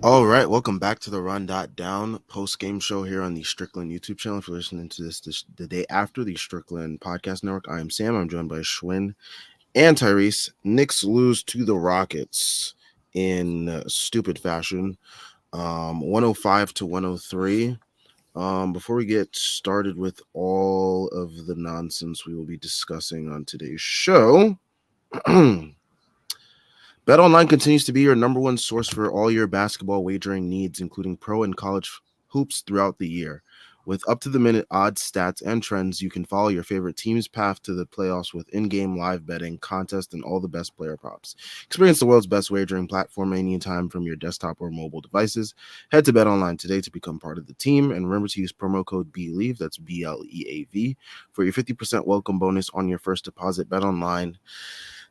All right, welcome back to the Run.down post-game show here on the Strickland YouTube channel. If you're listening to this the day after the Strickland Podcast Network, I am Sam. I'm joined by Schwinn and Tyrese. Knicks lose to the Rockets in stupid fashion, 105 to 103. Before we get started with all of the nonsense we will be discussing on today's show, BetOnline continues to be your number one source for all your basketball wagering needs, including pro and college hoops throughout the year. With up-to-the-minute odds, stats, and trends, you can follow your favorite team's path to the playoffs with in-game live betting, contests, and all the best player props. Experience the world's best wagering platform anytime from your desktop or mobile devices. Head to BetOnline today to become part of the team, and remember to use promo code BLEAV, that's BLEAV, for your 50% welcome bonus on your first deposit. BetOnline.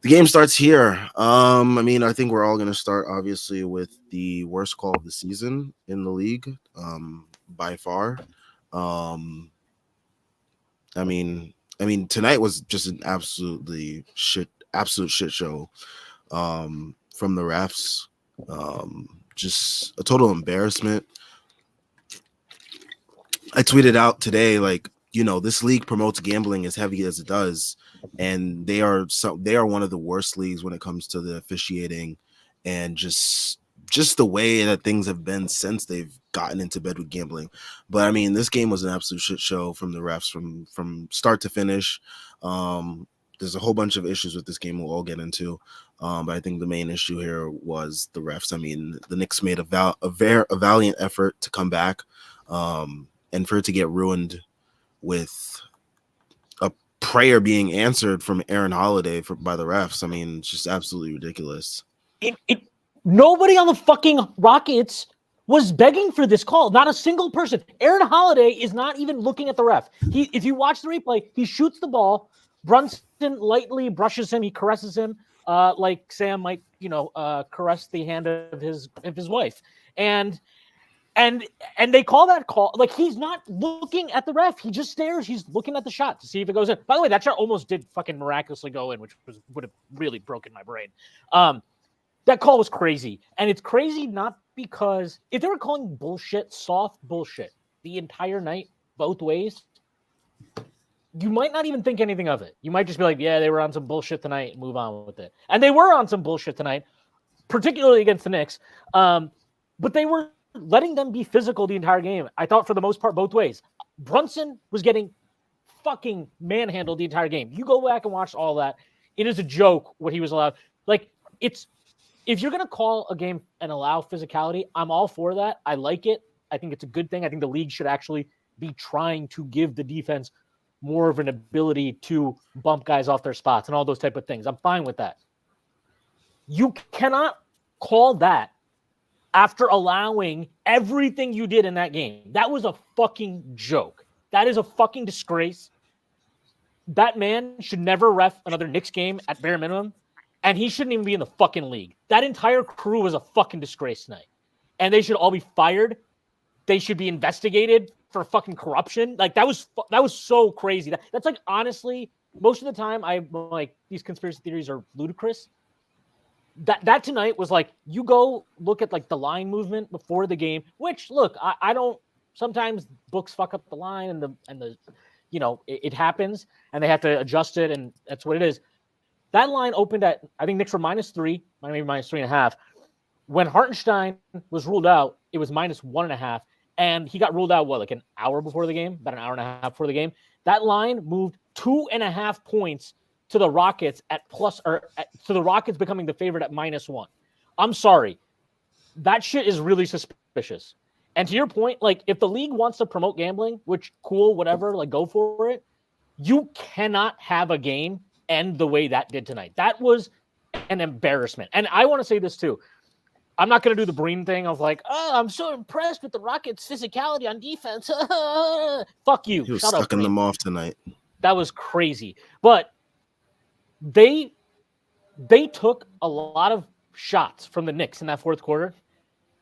The game starts here. I think we're all going to start, obviously, with the worst call of the season in the league, by far. Tonight was just an absolute shit show, from the refs. Just a total embarrassment. I tweeted out today, this league promotes gambling as heavy as it does, and they are one of the worst leagues when it comes to the officiating and just the way that things have been since they've gotten into bed with gambling. But this game was an absolute shit show from the refs from start to finish. There's a whole bunch of issues with this game we'll all get into, but I think the main issue here was the refs. The Knicks made a valiant effort to come back, and for it to get ruined with a prayer being answered from Aaron Holiday by the refs. It's just absolutely ridiculous. Nobody on the fucking Rockets was begging for this call. Not a single person. Aaron Holiday is not even looking at the ref. If you watch the replay, he shoots the ball. Brunson lightly brushes him. He caresses him, like Sam might, caress the hand of his wife. And they call that call, like he's not looking at the ref. He just stares. He's looking at the shot to see if it goes in. By the way, that shot almost did fucking miraculously go in, which would have really broken my brain. That call was crazy. And it's crazy not because if they were calling bullshit, soft bullshit, the entire night, both ways, you might not even think anything of it. You might just be like, yeah, they were on some bullshit tonight and move on with it. And they were on some bullshit tonight, particularly against the Knicks. But they were letting them be physical the entire game. I thought for the most part, both ways. Brunson was getting fucking manhandled the entire game. You go back and watch all that. It is a joke what he was allowed. If you're going to call a game and allow physicality, I'm all for that. I like it. I think it's a good thing. I think the league should actually be trying to give the defense more of an ability to bump guys off their spots and all those type of things. I'm fine with that. You cannot call that after allowing everything you did in that game. That was a fucking joke. That is a fucking disgrace. That man should never ref another Knicks game at bare minimum. And he shouldn't even be in the fucking league. That entire crew was a fucking disgrace tonight. And they should all be fired. They should be investigated for fucking corruption. That was so crazy. That's honestly, most of the time I'm like, these conspiracy theories are ludicrous. That tonight was you go look at the line movement before the game, which look, I don't, sometimes books fuck up the line and the it happens and they have to adjust it and that's what it is. That line opened at, I think Knicks were -3, maybe -3.5. When Hartenstein was ruled out, it was -1.5. And he got ruled out, an hour before the game? About an hour and a half before the game. That line moved 2.5 points to the Rockets to the Rockets becoming the favorite at -1. I'm sorry. That shit is really suspicious. And to your point, if the league wants to promote gambling, which cool, whatever, go for it, you cannot have a game end the way that did tonight. That was an embarrassment. And I want to say this too. I'm not going to do the Breen thing of I'm so impressed with the Rockets' physicality on defense. Fuck you. He was sucking them off tonight. That was crazy. But they took a lot of shots from the Knicks in that fourth quarter,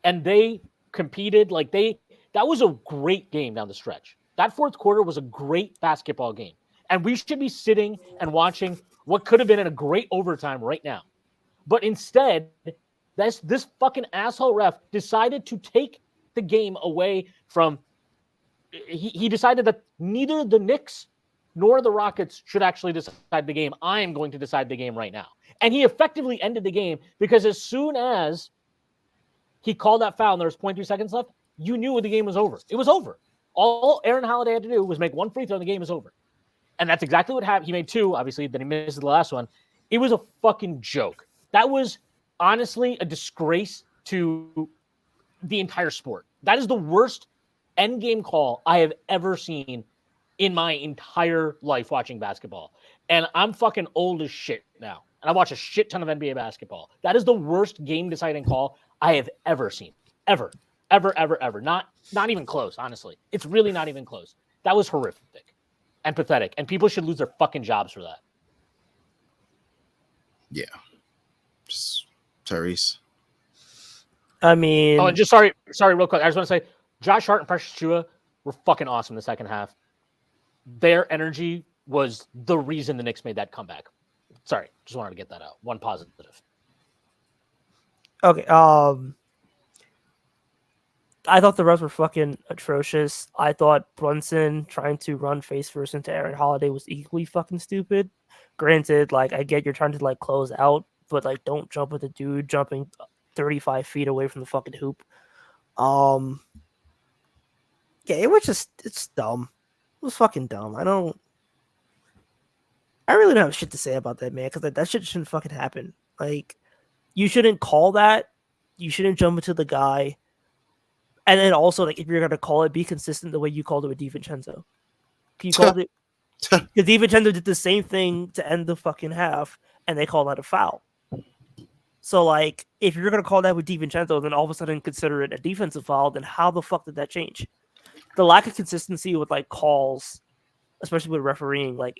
and they competed. That was a great game down the stretch. That fourth quarter was a great basketball game. And we should be sitting and watching what could have been in a great overtime right now. But instead, This fucking asshole ref decided to take the game away from. He decided that neither the Knicks nor the Rockets should actually decide the game. I am going to decide the game right now. And he effectively ended the game because as soon as he called that foul and there was 0.3 seconds left, you knew the game was over. It was over. All Aaron Holiday had to do was make one free throw and the game was over. And that's exactly what happened. He made two, obviously, then he missed the last one. It was a fucking joke. That was honestly a disgrace to the entire sport. That is the worst end game call I have ever seen in my entire life watching basketball. And I'm fucking old as shit now. And I watch a shit ton of NBA basketball. That is the worst game deciding call I have ever seen. Ever. Not even close, honestly. It's really not even close. That was horrific and pathetic. And people should lose their fucking jobs for that. Yeah. Just Tyrese. I mean, and just sorry, real quick. I just want to say Josh Hart and Precious Achiuwa were fucking awesome in the second half. Their energy was the reason the Knicks made that comeback. Sorry, just wanted to get that out. One positive. okay. I thought the refs were fucking atrocious. I thought Brunson trying to run face first into Aaron Holiday was equally fucking stupid. Granted, like, I get you're trying to like close out, but like, don't jump with the dude jumping 35 feet away from the fucking hoop. Yeah, it's dumb. It was fucking dumb. I really don't have shit to say about that, man, because that shit shouldn't fucking happen. Like, you shouldn't call that. You shouldn't jump into the guy. And then also, like, if you're gonna call it, be consistent the way you called it with DiVincenzo. You called it because DiVincenzo did the same thing to end the fucking half, and they called that a foul. So, like, if you're gonna call that with DiVincenzo, then all of a sudden consider it a defensive foul, then how the fuck did that change? The lack of consistency with like calls, especially with refereeing, like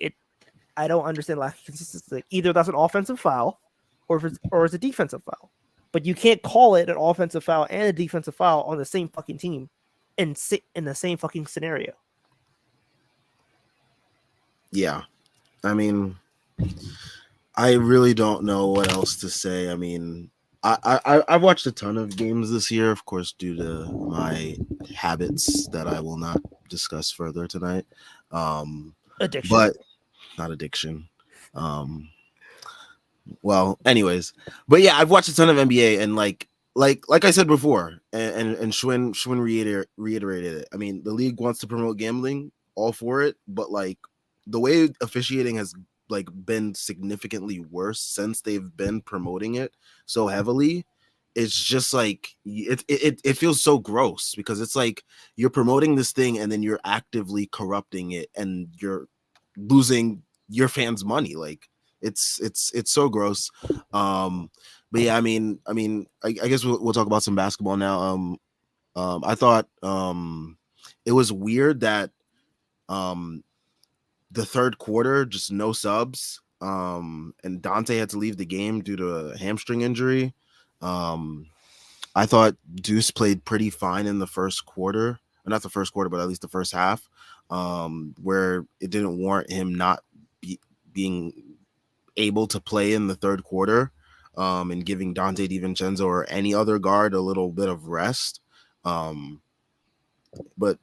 I don't understand lack of consistency. Either that's an offensive foul, or it's a defensive foul. But you can't call it an offensive foul and a defensive foul on the same fucking team and sit in the same fucking scenario. Yeah. I mean, I really don't know what else to say. I mean, I've watched a ton of games this year, of course, due to my habits that I will not discuss further tonight. Addiction. But not addiction. Well, anyways, but yeah, I've watched a ton of NBA, and like I said before, and Schwinn reiterated it. I mean, the league wants to promote gambling, all for it, but like the way officiating has like been significantly worse since they've been promoting it so heavily, it's just like it feels so gross because it's like you're promoting this thing and then you're actively corrupting it and you're losing your fans' money. Like it's so gross. But yeah, I mean, I guess we'll talk about some basketball now. I thought it was weird that the third quarter, just no subs. And Dante had to leave the game due to a hamstring injury. I thought Deuce played pretty fine in the first quarter. Not the first quarter, but at least the first half, where it didn't warrant him not being able to play in the third quarter, and giving Dante DiVincenzo or any other guard a little bit of rest. But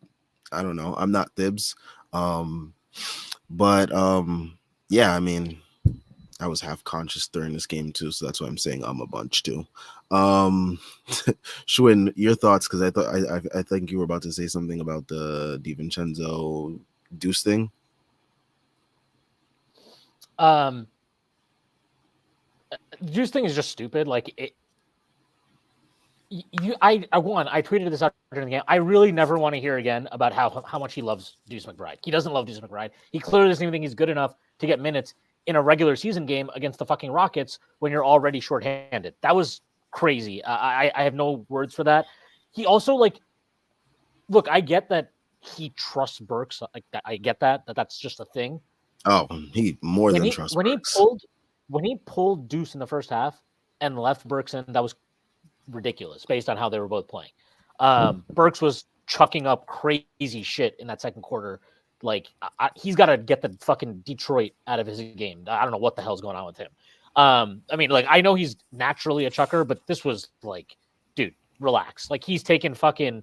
I don't know. I'm not Thibs. But yeah, I mean, I was half conscious during this game too, so that's why I'm saying I'm a bunch too. Schwinn, your thoughts? Because I think you were about to say something about the DiVincenzo Deuce thing. Deuce thing is just stupid. Like it. I tweeted this out during the game. I really never want to hear again about how much he loves Deuce McBride. He doesn't love Deuce McBride. He clearly doesn't even think he's good enough to get minutes in a regular season game against the fucking Rockets when you're already shorthanded. That was crazy. I have no words for that. He also look, I get that he trusts Burks. Like that, I get that's just a thing. Oh, he more than trusts Burks. When he pulled Deuce in the first half and left Burks in, that was ridiculous based on how they were both playing. Burks was chucking up crazy shit in that second quarter. Like he's got to get the fucking Detroit out of his game. I don't know what the hell's going on with him. I mean, like, I know he's naturally a chucker, but this was like, dude, relax. Like, he's taking fucking,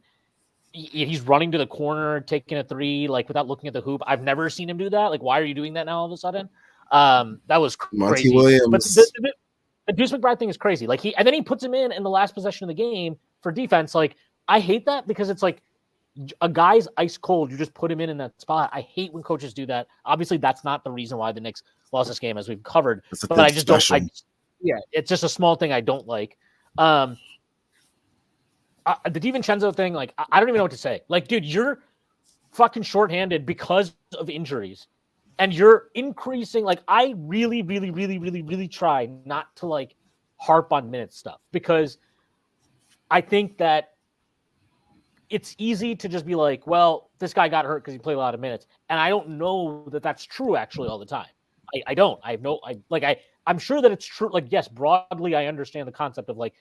he's running to the corner, taking a three, like, without looking at the hoop. I've never seen him do that. Like, why are you doing that now all of a sudden? That was Monty crazy. Williams. But the Deuce McBride thing is crazy. Like, and then he puts him in the last possession of the game for defense. Like, I hate that because it's like, a guy's ice cold. You just put him in that spot. I hate when coaches do that. Obviously, that's not the reason why the Knicks lost this game, as we've covered. But I just don't. Yeah, it's just a small thing I don't like. The DiVincenzo thing, like, I don't even know what to say. Like, dude, you're fucking shorthanded because of injuries, and you're increasing. Like, I really, really, really, really, really try not to like harp on minute stuff because I think that it's easy to just be like, well, this guy got hurt because he played a lot of minutes. And I don't know that that's true actually all the time. I don't. I'm sure that it's true. Like, yes, broadly, I understand the concept of like,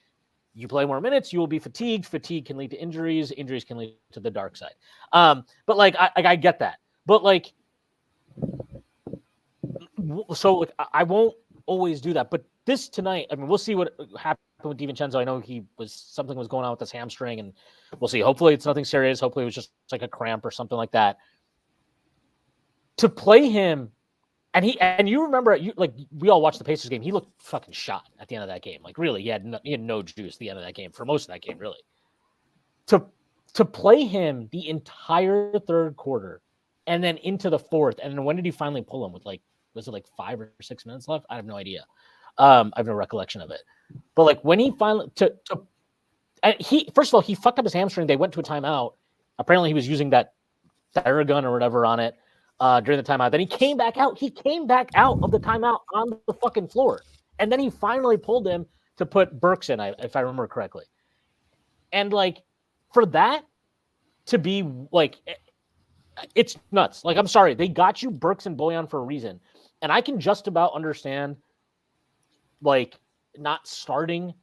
you play more minutes, you will be fatigued. Fatigue can lead to injuries. Injuries can lead to the dark side. But like, I get that. But like, so like, I won't always do that. But this tonight, I mean, we'll see what happens with DiVincenzo. I know something was going on with his hamstring, and we'll see. Hopefully, it's nothing serious. Hopefully, it was just like a cramp or something like that. To play him, and you remember, we all watched the Pacers game. He looked fucking shot at the end of that game. Like, really, he had no juice at the end of that game for most of that game, really. To play him the entire third quarter, and then into the fourth, and then when did he finally pull him with like? Was it like 5 or 6 minutes left? I have no idea. I have no recollection of it. But like when he finally first of all, he fucked up his hamstring. They went to a timeout. Apparently, he was using that Theragun or whatever on it during the timeout. Then he came back out. He came back out of the timeout on the fucking floor, and then he finally pulled him to put Burks in, if I remember correctly. And like for that to be like, it's nuts. Like, I'm sorry, they got you Burks and Bojan for a reason. And I can just about understand, like, not starting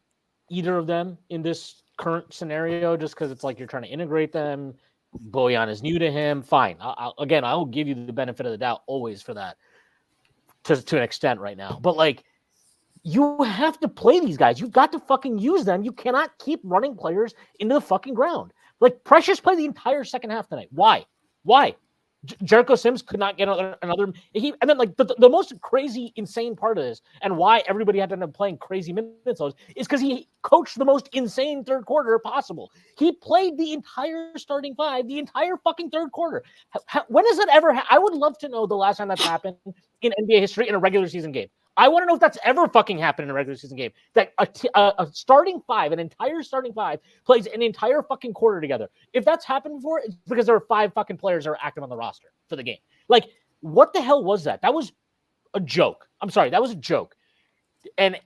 either of them in this current scenario just because it's like you're trying to integrate them. Bojan is new to him. Fine. I will give you the benefit of the doubt always for that to an extent right now. But, like, you have to play these guys. You've got to fucking use them. You cannot keep running players into the fucking ground. Like, Precious played the entire second half tonight. Why? Jericho Sims could not get another. And then like the most crazy, insane part of this, and why everybody had to end up playing crazy minutes is because he coached the most insane third quarter possible. He played the entire starting five, the entire fucking third quarter. When has that ever? I would love to know the last time that's happened in NBA history in a regular season game. I want to know if that's ever fucking happened in a regular season game. That a starting five, an entire starting five, plays an entire fucking quarter together. If that's happened before, it's because there were 5 fucking players that are active on the roster for the game. Like, what the hell was that? That was a joke. I'm sorry, that was a joke. And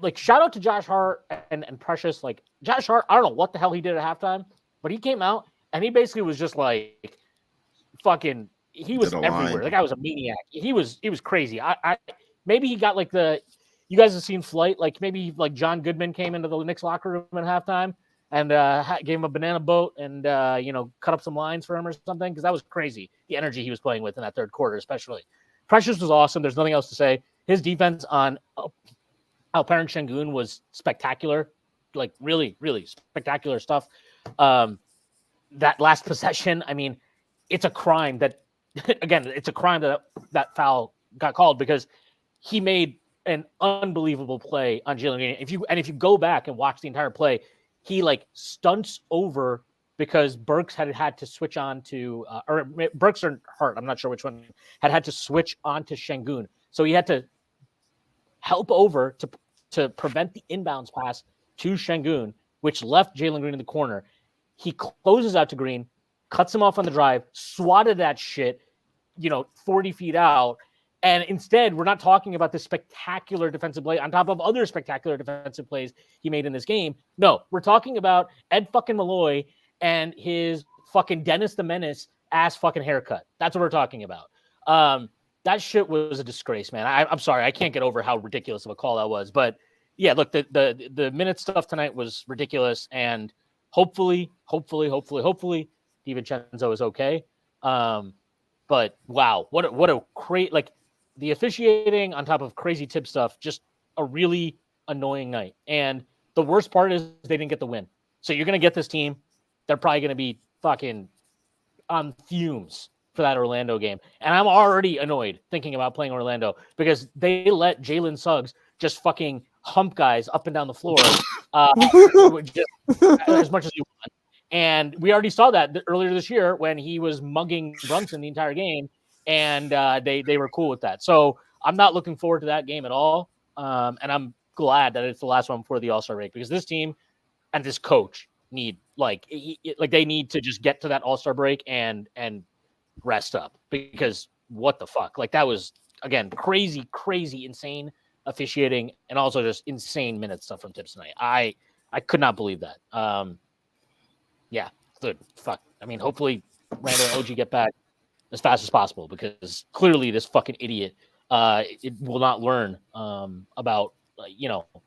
like, shout out to Josh Hart and Precious. Like, Josh Hart, I don't know what the hell he did at halftime, but he came out and he basically was just like fucking. He was everywhere. The guy was a maniac. He was crazy. Maybe he got like you guys have seen Flight, like maybe like John Goodman came into the Knicks locker room at halftime and gave him a banana boat and cut up some lines for him or something, because that was crazy. The energy he was playing with in that third quarter, especially. Precious was awesome. There's nothing else to say. His defense on Alperen Şengün was spectacular, like really, really spectacular stuff. That last possession, I mean, it's a crime that that foul got called because he made an unbelievable play on Jalen Green. If you go back and watch the entire play, he like stunts over because Burks had to switch on to or Burks or Hart, I'm not sure which one, had to switch on to Şengün. So he had to help over to prevent the inbounds pass to Şengün, which left Jalen Green in the corner. He closes out to Green, cuts him off on the drive, swatted that shit, 40 feet out. And instead, we're not talking about this spectacular defensive play on top of other spectacular defensive plays he made in this game. No, we're talking about Ed fucking Malloy and his fucking Dennis the Menace ass fucking haircut. That's what we're talking about. That shit was a disgrace, man. I'm sorry. I can't get over how ridiculous of a call that was. But yeah, look, the minute stuff tonight was ridiculous. And hopefully, DiVincenzo is okay. But wow, what a great, like, the officiating on top of crazy tip stuff, just a really annoying night. And the worst part is they didn't get the win. So you're going to get this team. They're probably going to be fucking on fumes for that Orlando game. And I'm already annoyed thinking about playing Orlando because they let Jalen Suggs just fucking hump guys up and down the floor just as much as you want. And we already saw that earlier this year when he was mugging Brunson the entire game, and they were cool with that. So I'm not looking forward to that game at all. And I'm glad that it's the last one before the All-Star break because this team and this coach need they need to just get to that All-Star break and rest up because what the fuck? Like that was again crazy, insane officiating and also just insane minute stuff from tips tonight. I could not believe that. Yeah, good. Fuck. I mean, hopefully Randall and OG get back as fast as possible because clearly this fucking idiot it will not learn about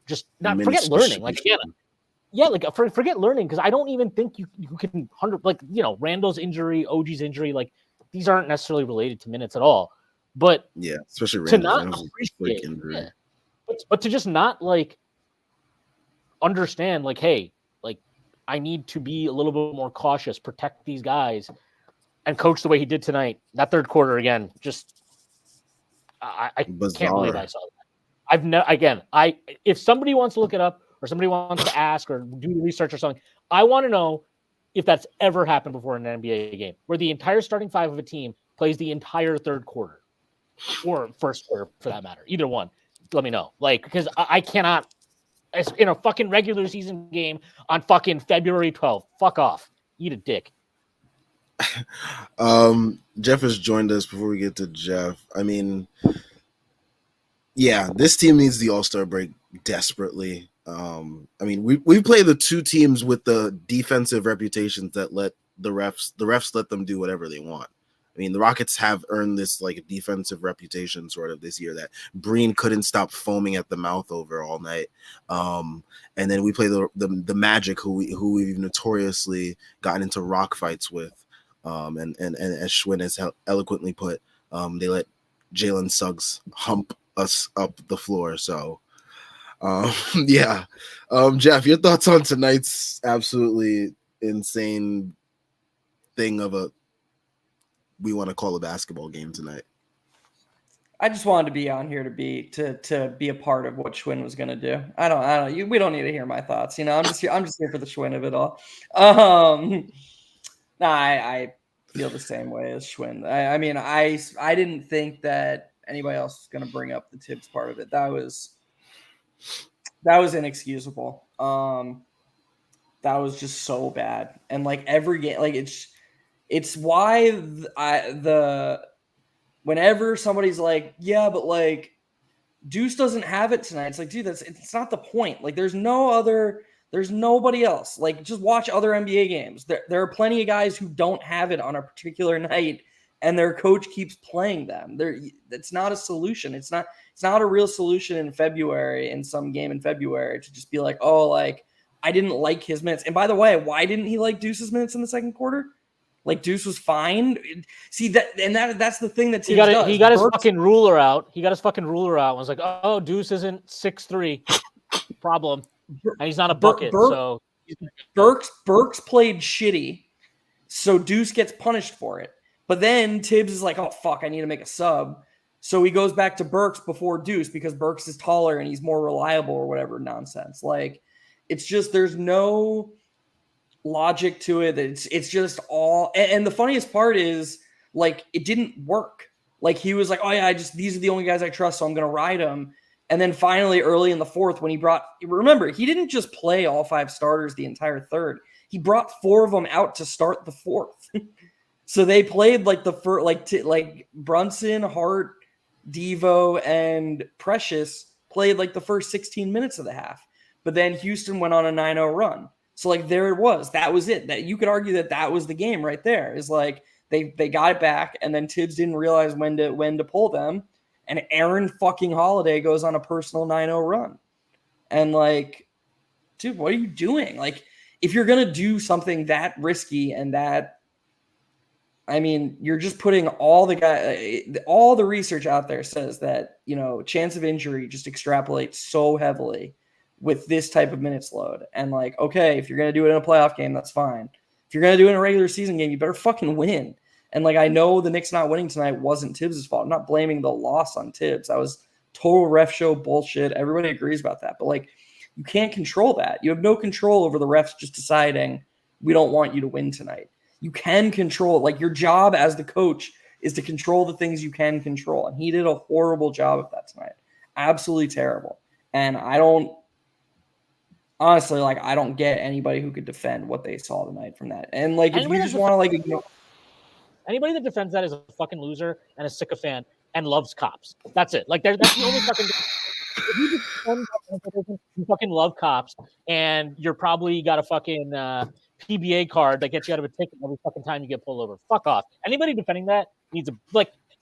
just not forget learning. Like again, yeah, like forget learning because I don't even think you can Randall's injury, OG's injury, like these aren't necessarily related to minutes at all. But yeah, especially to not appreciate injury. But to just not like understand like, hey, like I need to be a little bit more cautious, protect these guys, and coach the way he did tonight. That third quarter again, just I can't believe I saw that. If somebody wants to look it up or somebody wants to ask or do research or something, I want to know if that's ever happened before in an NBA game where the entire starting five of a team plays the entire third quarter or first quarter for that matter. Either one. Let me know. Like, because I cannot in a fucking regular season game on fucking February 12th. Fuck off. Eat a dick. Jeff has joined us before we get to Jeff. I mean, yeah, this team needs the All-Star break desperately. I mean, we play the two teams with the defensive reputations that let the refs let them do whatever they want. I mean, the Rockets have earned this like defensive reputation sort of this year that Breen couldn't stop foaming at the mouth over all night. And then we play the Magic, who we've notoriously gotten into rock fights with. And as Schwinn has eloquently put, they let Jalen Suggs hump us up the floor. So, yeah. Jeff, your thoughts on tonight's absolutely insane thing of we want to call a basketball game tonight? I just wanted to be on here to be a part of what Schwinn was going to do. I don't. We don't need to hear my thoughts. I'm just here for the Schwinn of it all. I feel the same way as Schwinn. I mean, I didn't think that anybody else was going to bring up the Tibbs part of it. That was inexcusable. That was just so bad. And like every game, like it's why whenever somebody's like, yeah, but like Deuce doesn't have it tonight. It's like, dude, it's not the point. Like there's nobody else. Like just watch other NBA games. There are plenty of guys who don't have it on a particular night and their coach keeps playing them. It's not a solution. It's not a real solution in February, in some game in February, to just be like, oh, like I didn't like his minutes. And by the way, why didn't he like Deuce's minutes in the second quarter? Like Deuce was fine. See that's the thing that Tibbs does. He got his fucking ruler out. He got his fucking ruler out and was like, oh, Deuce isn't 6'3". Problem. And he's not a bucket. So Burks played shitty, so Deuce gets punished for it. But then Tibbs is like, oh fuck, I need to make a sub. So he goes back to Burks before Deuce because Burks is taller and he's more reliable or whatever nonsense. Like it's just there's no logic to it. It's just all, and the funniest part is like it didn't work. Like he was like, oh yeah, these are the only guys I trust, so I'm gonna ride them. And then finally, early in the fourth, when remember, he didn't just play all five starters the entire third. He brought four of them out to start the fourth. So they played like the first, like Brunson, Hart, Devo, and Precious played like the first 16 minutes of the half. But then Houston went on a 9-0 run. So like there it was. That was it. That you could argue that was the game right there. Is like they got it back, and then Tibbs didn't realize when to pull them, and Aaron fucking Holiday goes on a personal 9-0 run. And like, dude, what are you doing? Like, if you're gonna do something that risky and that I mean, you're just putting all the research out there says that, chance of injury just extrapolates so heavily with this type of minutes load. And like, okay, if you're going to do it in a playoff game, that's fine. If you're going to do it in a regular season game, you better fucking win. And like, I know the Knicks not winning tonight wasn't Tibbs' fault. I'm not blaming the loss on Tibbs. That was total ref show bullshit. Everybody agrees about that. But like, you can't control that. You have no control over the refs just deciding we don't want you to win tonight. You can control, like, your job as the coach is to control the things you can control. And he did a horrible job of that tonight. Absolutely terrible. And I don't get anybody who could defend what they saw tonight from that. And like, if you just want to like ignore anybody that defends that is a fucking loser and a sycophant and loves cops. That's it. Like, that's the only fucking. If you defend you fucking love cops, and you're probably got a fucking PBA card that gets you out of a ticket every fucking time you get pulled over. Fuck off. Anybody defending that needs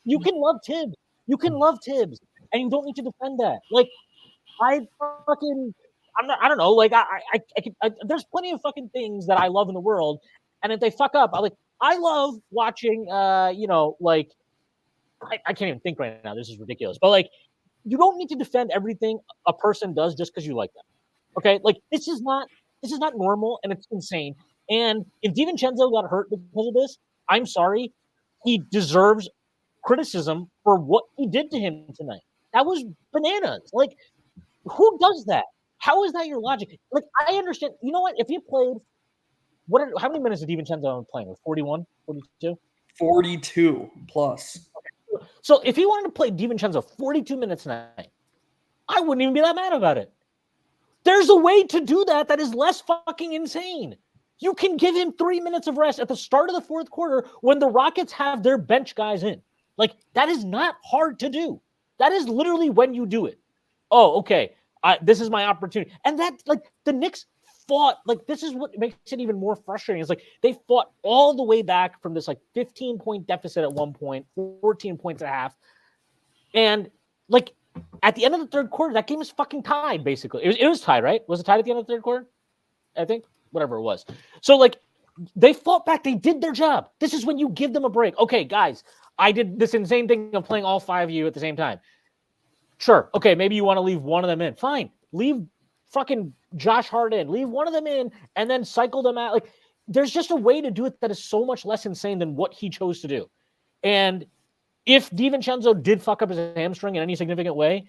you can love Tibbs. You can love Tibbs, and you don't need to defend that. Like, I don't know. Like, there's plenty of fucking things that I love in the world, and if they fuck up, I love watching, I can't even think right now. This is ridiculous. But like, you don't need to defend everything a person does just because you like them. Okay? Like, this is not normal, and it's insane. And if DiVincenzo got hurt because of this, I'm sorry. He deserves criticism for what he did to him tonight. That was bananas. Like, who does that? How is that your logic? Like, I understand. You know what? If you played, how many minutes did DiVincenzo playing? 41, 42? 42 plus. Okay. So if he wanted to play DiVincenzo 42 minutes tonight, I wouldn't even be that mad about it. There's a way to do that is less fucking insane. You can give him 3 minutes of rest at the start of the fourth quarter when the Rockets have their bench guys in. Like, that is not hard to do. That is literally when you do it. Oh, okay. This is my opportunity. And that, like, the Knicks fought, like, this is what makes it even more frustrating. It's like they fought all the way back from this, like, 15-point deficit at one point, 14 points at half. And, like, at the end of the third quarter, that game is fucking tied, basically. It was tied, right? Was it tied at the end of the third quarter? I think. Whatever it was. So, like, they fought back. They did their job. This is when you give them a break. Okay, guys, I did this insane thing of playing all five of you at the same time. Sure. Okay, maybe you want to leave one of them in. Fine. Leave fucking Josh Hart in. Leave one of them in and then cycle them out. Like, there's just a way to do it that is so much less insane than what he chose to do. And if DiVincenzo did fuck up his hamstring in any significant way,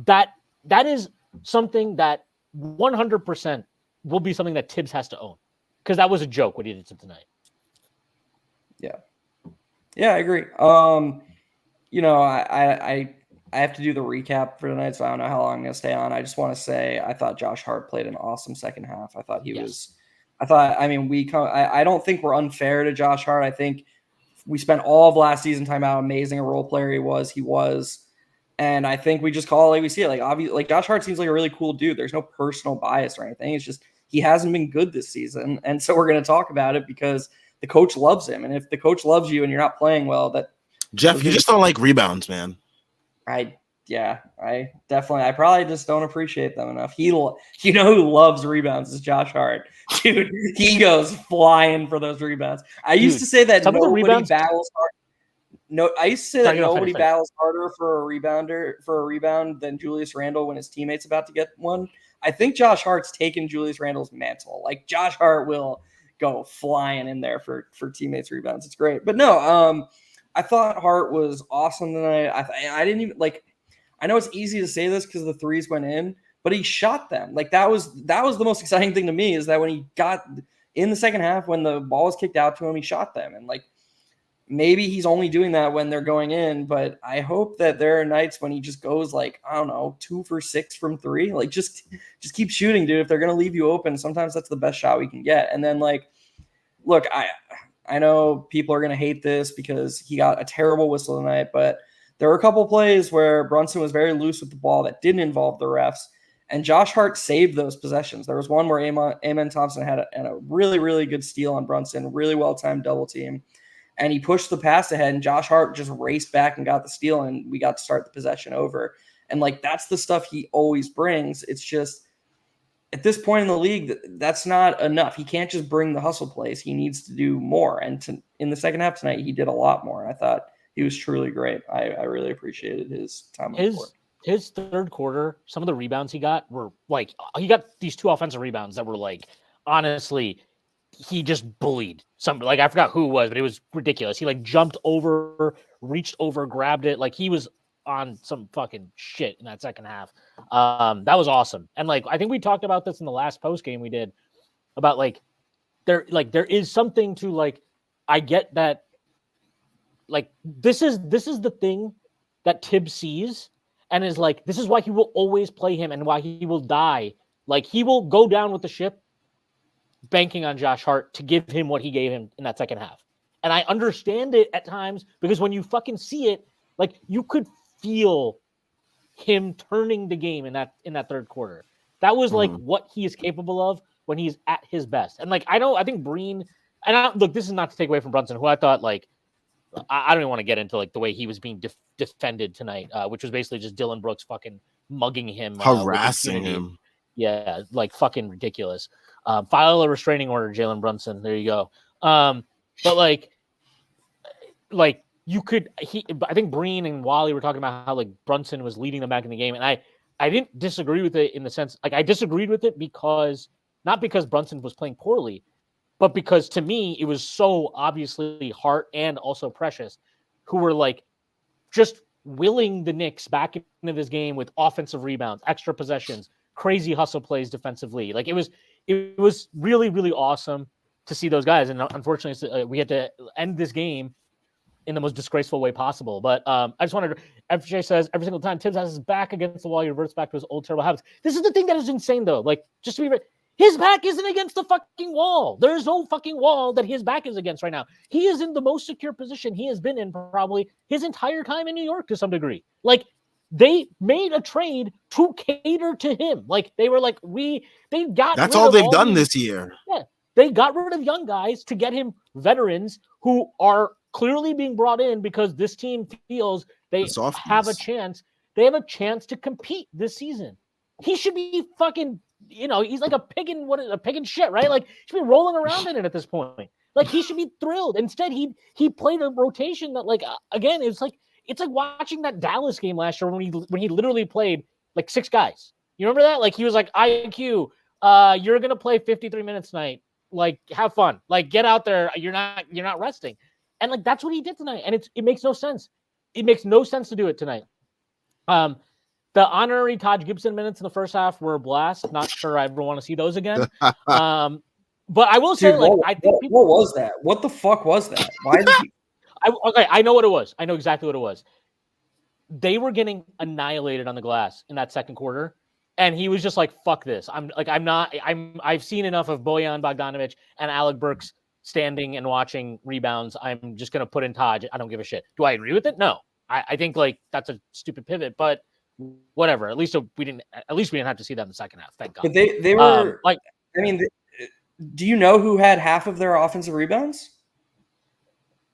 that is something that 100% will be something that Tibbs has to own. Because that was a joke what he did tonight. Yeah. Yeah, I agree. I have to do the recap for tonight, so I don't know how long I'm going to stay on. I just want to say I thought Josh Hart played an awesome second half. I thought I don't think we're unfair to Josh Hart. I think we spent all of last season talking about how amazing a role player he was. And I think we just call it like we see it. Like, obviously, like, Josh Hart seems like a really cool dude. There's no personal bias or anything. It's just he hasn't been good this season. And so we're going to talk about it because the coach loves him. And if the coach loves you and you're not playing well, that Jeff, you just don't like rebounds, man. I probably just don't appreciate them enough. Who loves rebounds is Josh Hart. Dude, he goes flying for those rebounds. I used to say that nobody battles hard. No, I used to say that nobody battles harder for a rebound than Julius Randle when his teammate's about to get one. I think Josh Hart's taken Julius Randle's mantle. Like, Josh Hart will go flying in there for teammates' rebounds. It's great. But no, I thought Hart was awesome tonight. I didn't even like. I know it's easy to say this because the threes went in, but he shot them. Like, that was the most exciting thing to me is that when he got in the second half, when the ball was kicked out to him, he shot them. And like, maybe he's only doing that when they're going in, but I hope that there are nights when he just goes like, I don't know, 2 for 6 from 3. Like, just keep shooting, dude. If they're gonna leave you open, sometimes that's the best shot we can get. And then, like, look, I know people are gonna hate this because he got a terrible whistle tonight, but there were a couple plays where Brunson was very loose with the ball that didn't involve the refs, and Josh Hart saved those possessions. There was one where Amen Thompson had a really, really good steal on Brunson, really well-timed double team, and he pushed the pass ahead, and Josh Hart just raced back and got the steal, and we got to start the possession over. And, like, that's the stuff he always brings. It's just at this point in the league, that's not enough. He can't just bring the hustle plays. He needs to do more. And in the second half tonight, he did a lot more. I thought he was truly great. I really appreciated his time on the court. His third quarter, some of the rebounds he got were like, he got these 2 offensive rebounds that were like, honestly, he just bullied somebody. Like, I forgot who it was, but it was ridiculous. He like jumped over, reached over, grabbed it. Like, he was on some fucking shit in that second half. That was awesome. And like, I think we talked about this in the last post game we did about like, there is something to like, I get that. Like, this is the thing that Tibbs sees and is like, this is why he will always play him and why he will die. Like, he will go down with the ship banking on Josh Hart to give him what he gave him in that second half. And I understand it at times because when you fucking see it, like, you could feel him turning the game in that third quarter. That was like what he is capable of when he's at his best. And like, I think Breen, and look, this is not to take away from Brunson, who I thought like, I don't even want to get into like the way he was being defended tonight, which was basically just Dylan Brooks fucking mugging him, harassing him. Yeah, like fucking ridiculous. File a restraining order, Jalen Brunson. There you go. But like you could, I think Breen and Wally were talking about how like Brunson was leading them back in the game, and I didn't disagree with it in the sense, like I disagreed with it because not because Brunson was playing poorly, but because to me it was so obviously Hart and also Precious, who were like just willing the Knicks back into this game with offensive rebounds, extra possessions, crazy hustle plays defensively. Like it was really, really awesome to see those guys. And unfortunately, we had to end this game in the most disgraceful way possible. But I just wanted to, FJ says every single time Tibbs has his back against the wall, he reverts back to his old terrible habits. This is the thing that is insane though. Like, just to be his back isn't against the fucking wall. There's no fucking wall that his back is against right now. He is in the most secure position he has been in probably his entire time in New York to some degree. Like, they made a trade to cater to him. Like, they were like, they got that's all they've done this year. Yeah. They got rid of young guys to get him veterans who are clearly being brought in because this team feels they have a chance. They have a chance to compete this season. He should be fucking, he's like a pig in shit, right? Like, he should be rolling around in it at this point. Like, he should be thrilled. Instead, he played a rotation that, like, again, it's like watching that Dallas game last year when he literally played like 6 guys. You remember that? Like, he was like, IQ, you're gonna play 53 minutes tonight. Like, have fun. Like, get out there. You're not resting. And like, that's what he did tonight. And it makes no sense. It makes no sense to do it tonight. The honorary Taj Gibson minutes in the first half were a blast. Not sure I ever want to see those again. But I will say, I think what was that? What the fuck was that? Why did he... I know what it was. I know exactly what it was. They were getting annihilated on the glass in that second quarter, and he was just like, "Fuck this." I've seen enough of Bojan Bogdanovic and Alec Burks standing and watching rebounds. I'm just gonna put in Taj. I don't give a shit. Do I agree with it? No. I think like that's a stupid pivot, but whatever. At least we didn't have to see that in the second half. Thank God. But they were like, I mean, do you know who had half of their offensive rebounds?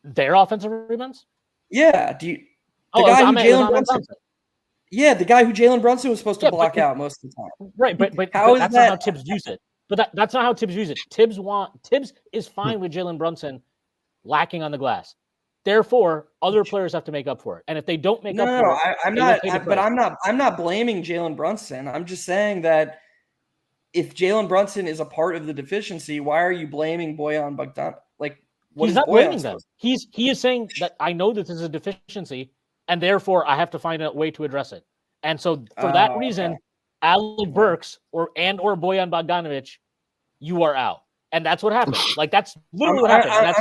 Their offensive rebounds? Yeah. The guy who Jalen Brunson was supposed to block out most of the time. Right, but that's not how Tibbs used it. But that's not how Tibbs used it. Tibbs is fine with Jalen Brunson lacking on the glass. Therefore, other players have to make up for it. And if they don't make up for it, I'm not blaming Jalen Brunson. I'm just saying that if Jalen Brunson is a part of the deficiency, why are you blaming Bojan Bogdanovic? Like, he's not blaming them. He is saying that I know that this is a deficiency, and therefore I have to find a way to address it. And so for that reason, Alec Burks or Bojan Bogdanovic, you are out. And that's what happened. Like, that's literally what happened.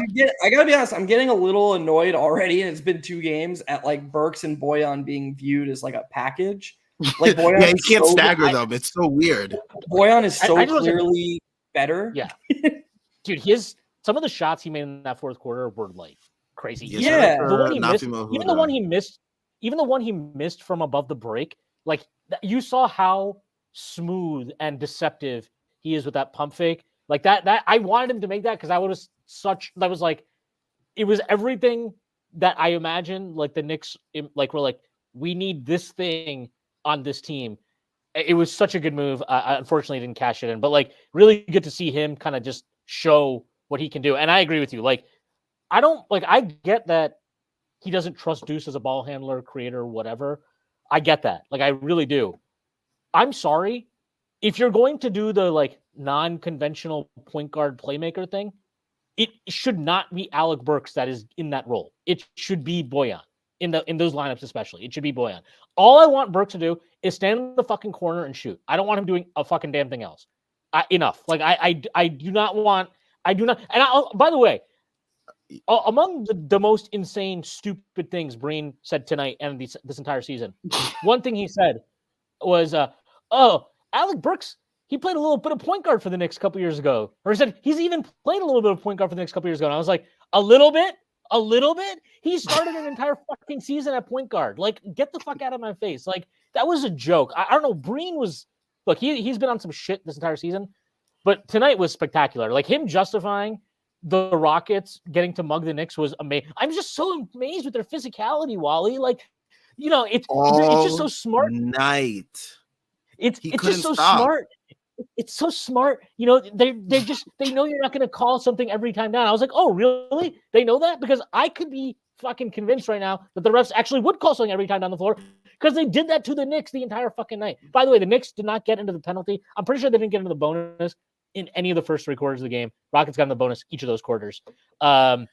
I gotta be honest, I'm getting a little annoyed already, and it's been 2 games at like Burks and Bojan being viewed as like a package. Like, Bojan, you can't stagger them. It's so weird. Bojan is so clearly better. Yeah, dude, some of the shots he made in that fourth quarter were like crazy. Yeah, the one he missed, even the one he missed from above the break, like you saw how smooth and deceptive he is with that pump fake. Like that I wanted him to make that because it was everything that I imagined. Like the Knicks, like we're like, we need this thing on this team, it was such a good move. I unfortunately didn't cash it in, but like really good to see him kind of just show what he can do. And I agree with you. Like, I get that he doesn't trust Deuce as a ball handler, creator, whatever. I get that. Like, I really do. I'm sorry. If you're going to do the like non-conventional point guard playmaker thing, it should not be Alec Burks that is in that role. It should be Bojan in those lineups, especially. It should be Bojan. All I want Burks to do is stand in the fucking corner and shoot. I don't want him doing a fucking damn thing else. Enough. Like I do not want. I do not. And by the way, among the most insane, stupid things Breen said tonight and this entire season, one thing he said was, "Oh, Alec Burks, he played a little bit of point guard for the Knicks a couple years ago," or he said he's even played a little bit of point guard for the Knicks a couple years ago. And I was like, a little bit. He started an entire fucking season at point guard. Like, get the fuck out of my face. Like, that was a joke. I don't know. Breen was he's been on some shit this entire season, but tonight was spectacular. Like, him justifying the Rockets getting to mug the Knicks was amazing. I'm just so amazed with their physicality, Wally. Like, it's just so smart. Night. It's just so smart. It's so smart. They know you're not going to call something every time down. I was like, oh, really? They know that? Because I could be fucking convinced right now that the refs actually would call something every time down the floor because they did that to the Knicks the entire fucking night. By the way, the Knicks did not get into the penalty. I'm pretty sure they didn't get into the bonus in any of the first 3 quarters of the game. Rockets got in the bonus each of those quarters. And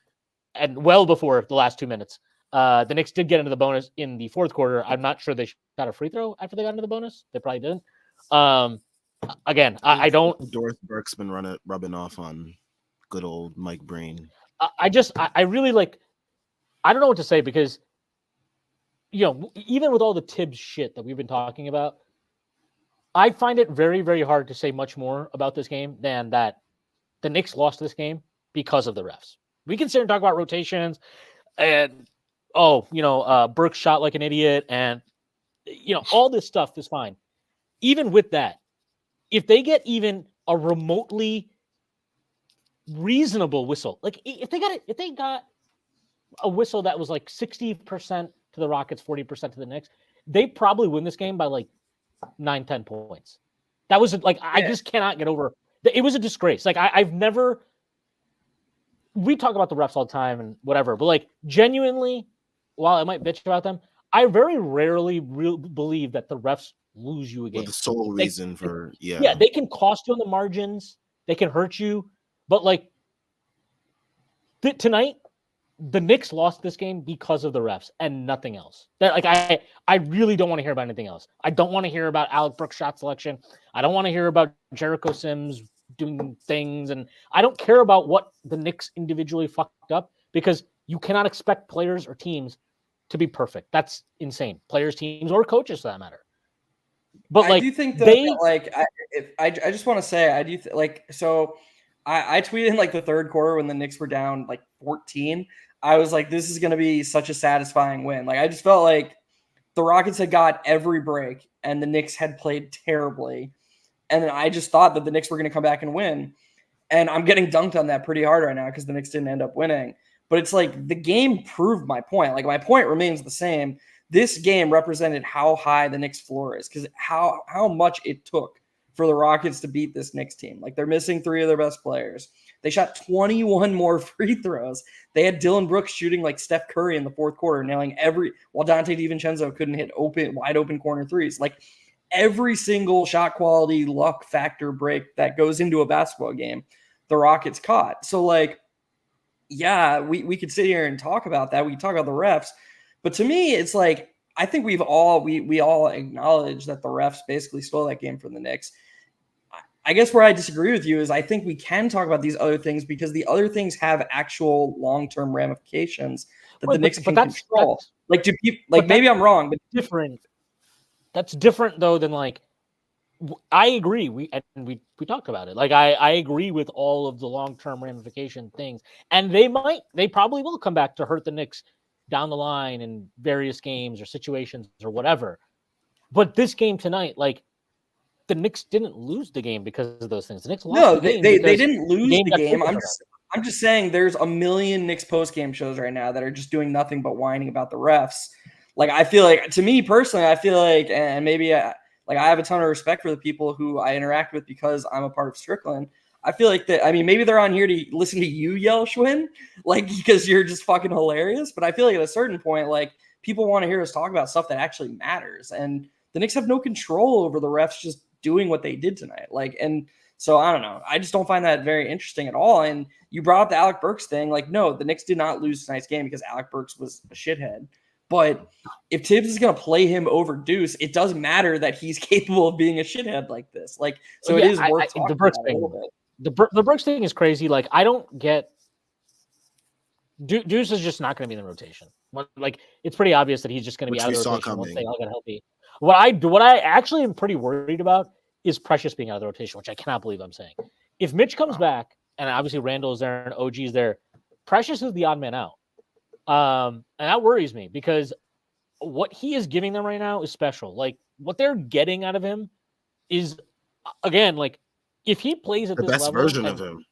well before the last 2 minutes. The Knicks did get into the bonus in the 4th quarter. I'm not sure they got a free throw after they got into the bonus. They probably didn't. Again, I don't. Doris Burke's been rubbing off on good old Mike Breen. I really like. I don't know what to say because, even with all the Tibbs shit that we've been talking about, I find it very, very hard to say much more about this game than that the Knicks lost this game because of the refs. We can sit and talk about rotations and, Burke shot like an idiot and, all this stuff is fine. Even with that, if they get even a remotely reasonable whistle, like if they got a whistle that was like 60% to the Rockets, 40% to the Knicks, they probably win this game by like 9-10 points. That was like, I just cannot get over. It was a disgrace. Like I've never, we talk about the refs all the time and whatever, but like genuinely, while I might bitch about them, I very rarely believe that the refs lose you a game. The sole reason for they can cost you on the margins, they can hurt you, but like tonight, the Knicks lost this game because of the refs and nothing else. That like I really don't want to hear about anything else. I don't want to hear about Alec Burks' shot selection. I don't want to hear about Jericho Sims doing things, and I don't care about what the Knicks individually fucked up because you cannot expect players or teams to be perfect. That's insane. Players, teams, or coaches for that matter. But like, I do think I just want to say I do I tweeted in like the 3rd quarter when the Knicks were down like 14. I was like, this is going to be such a satisfying win. Like I just felt like the Rockets had got every break and the Knicks had played terribly. And then I just thought that the Knicks were going to come back and win. And I'm getting dunked on that pretty hard right now because the Knicks didn't end up winning. But it's like the game proved my point. Like my point remains the same. This game represented how high the Knicks floor is because how much it took for the Rockets to beat this Knicks team. Like they're missing 3 of their best players. They shot 21 more free throws. They had Dylan Brooks shooting like Steph Curry in the 4th quarter, nailing while Dante DiVincenzo couldn't hit wide open corner threes. Like every single shot quality luck factor break that goes into a basketball game, the Rockets caught. So like, yeah, we could sit here and talk about that. We could talk about the refs. But to me, it's like, I think we all acknowledge that the refs basically stole that game from the Knicks. I guess where I disagree with you is I think we can talk about these other things because the other things have actual long-term ramifications that the Knicks can control. Like, do people like? Maybe I'm wrong, but different. That's different though than like. I agree. We talked about it. Like I agree with all of the long-term ramification things, and they probably will come back to hurt the Knicks down the line in various games or situations or whatever. But this game tonight, like the Knicks didn't lose the game because of those things. The Knicks lost the game. They didn't lose the game. I'm just saying there's a million Knicks post-game shows right now that are just doing nothing but whining about the refs. Like I feel like, to me personally, I feel like, and maybe Like, I have a ton of respect for the people who I interact with because I'm a part of Strickland. I feel like that. I mean, maybe they're on here to listen to you yell Schwinn, like, because you're just fucking hilarious. But I feel like at a certain point, like, people want to hear us talk about stuff that actually matters. And the Knicks have no control over the refs just doing what they did tonight. Like, and so I don't know. I just don't find that very interesting at all. And you brought up the Alec Burks thing. Like, no, the Knicks did not lose tonight's game because Alec Burks was a shithead. But if Tibbs is going to play him over Deuce, it doesn't matter that he's capable of being a shithead like this. Like, so yeah, it is worth talking the Burks about a little bit. The Brooks thing is crazy. Like, I don't get Deuce is just not going to be in the rotation. Like, it's pretty obvious that he's just going to be out of the rotation once they all get healthy. What I actually am pretty worried about is Precious being out of the rotation, which I cannot believe I'm saying. If Mitch comes back, and obviously Randall is there and OG is there, Precious is the odd man out. And that worries me because what he is giving them right now is special. Like, what they're getting out of him is, again, like, if he plays at The this best level, version of him.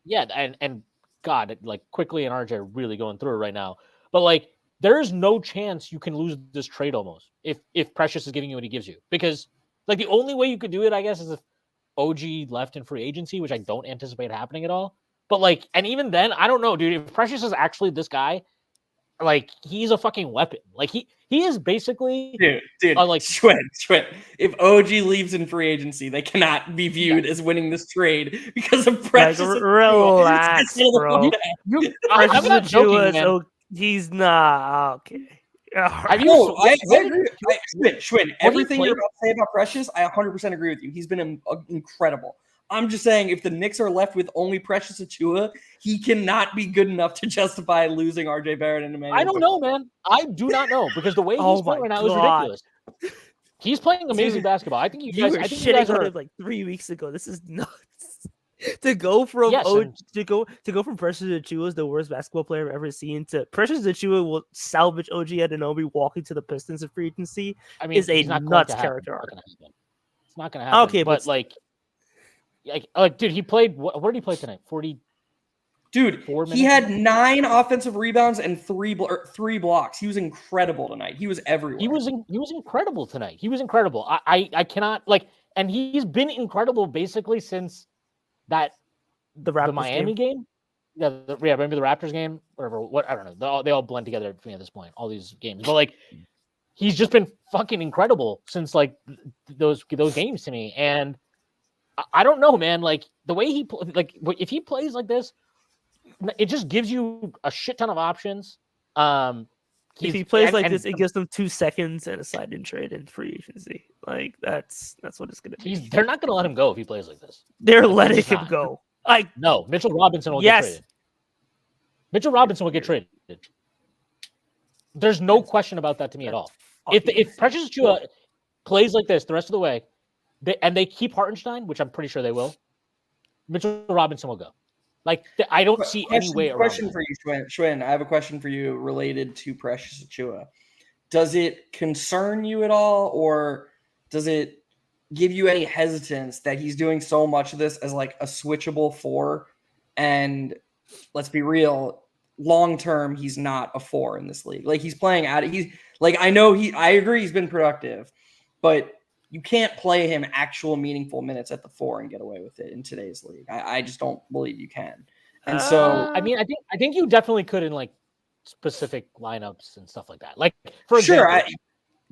Yeah, and God, like, Quickly and RJ are really going through it right now. But, like, there's no chance you can lose this trade almost if Precious is giving you what he gives you. Because, like, the only way you could do it, I guess, is if OG left in free agency, which I don't anticipate happening at all. But, like, and even then, I don't know, dude. If Precious is actually this guy, like, he's a fucking weapon. Like, he is basically dude. Like, Schwinn. If OG leaves in free agency, they cannot be viewed as winning this trade because of Precious. Like, relax, bro. I'm not joking, man. He's not okay. Have you? No, I agree. Schwinn, everything you're about to say about Precious, I 100% agree with you. He's been incredible. I'm just saying, if the Knicks are left with only Precious Achiuwa, he cannot be good enough to justify losing RJ Barrett and Emmanuel. I don't know, man. I do not know because the way he's playing right now is ridiculous. He's playing amazing basketball. I think you guys. were I think shitting you guys on are him like 3 weeks ago. This is nuts. To go from to go from Precious Achiuwa is the worst basketball player I've ever seen to Precious Achiuwa will salvage OG Anunoby walking to the Pistons in free agency. I mean, is a nuts character arc. It's not going to happen. Okay, but like, dude, he played. What did he play tonight? 40. Dude, he had 9 offensive rebounds and 3 blocks. He was incredible tonight. He was everywhere. He was incredible tonight. He was incredible. I cannot and he's been incredible basically since the Miami game. Yeah, remember the Raptors game? Whatever. What I don't know. They all blend together for me at this point. All these games, but like, he's just been fucking incredible since like those games to me. And I don't know, man. Like, the way if he plays like this, it just gives you a shit ton of options. If he plays like this, it gives them 2 seconds and a sign-in trade in free agency. Like, that's what it's gonna be. They're not gonna let him go if he plays like this. They're letting him go. Like, no, Mitchell Robinson will get traded. Mitchell Robinson will get traded. There's no question about that to me at all. If Precious Achiuwa plays like this the rest of the way, they keep Hartenstein, which I'm pretty sure they will, Mitchell Robinson will go. Like, I don't see any way around. Question for you, Schwinn. I have a question for you related to Precious Achiuwa. Does it concern you at all, or does it give you any hesitance that he's doing so much of this as like a switchable 4? And let's be real, long term, he's not a 4 in this league. Like, he's playing out. He's like, I agree he's been productive, but you can't play him actual meaningful minutes at the 4 and get away with it in today's league. I just don't believe you can. And so, I mean, I think you definitely could in like specific lineups and stuff like that. Like, for example,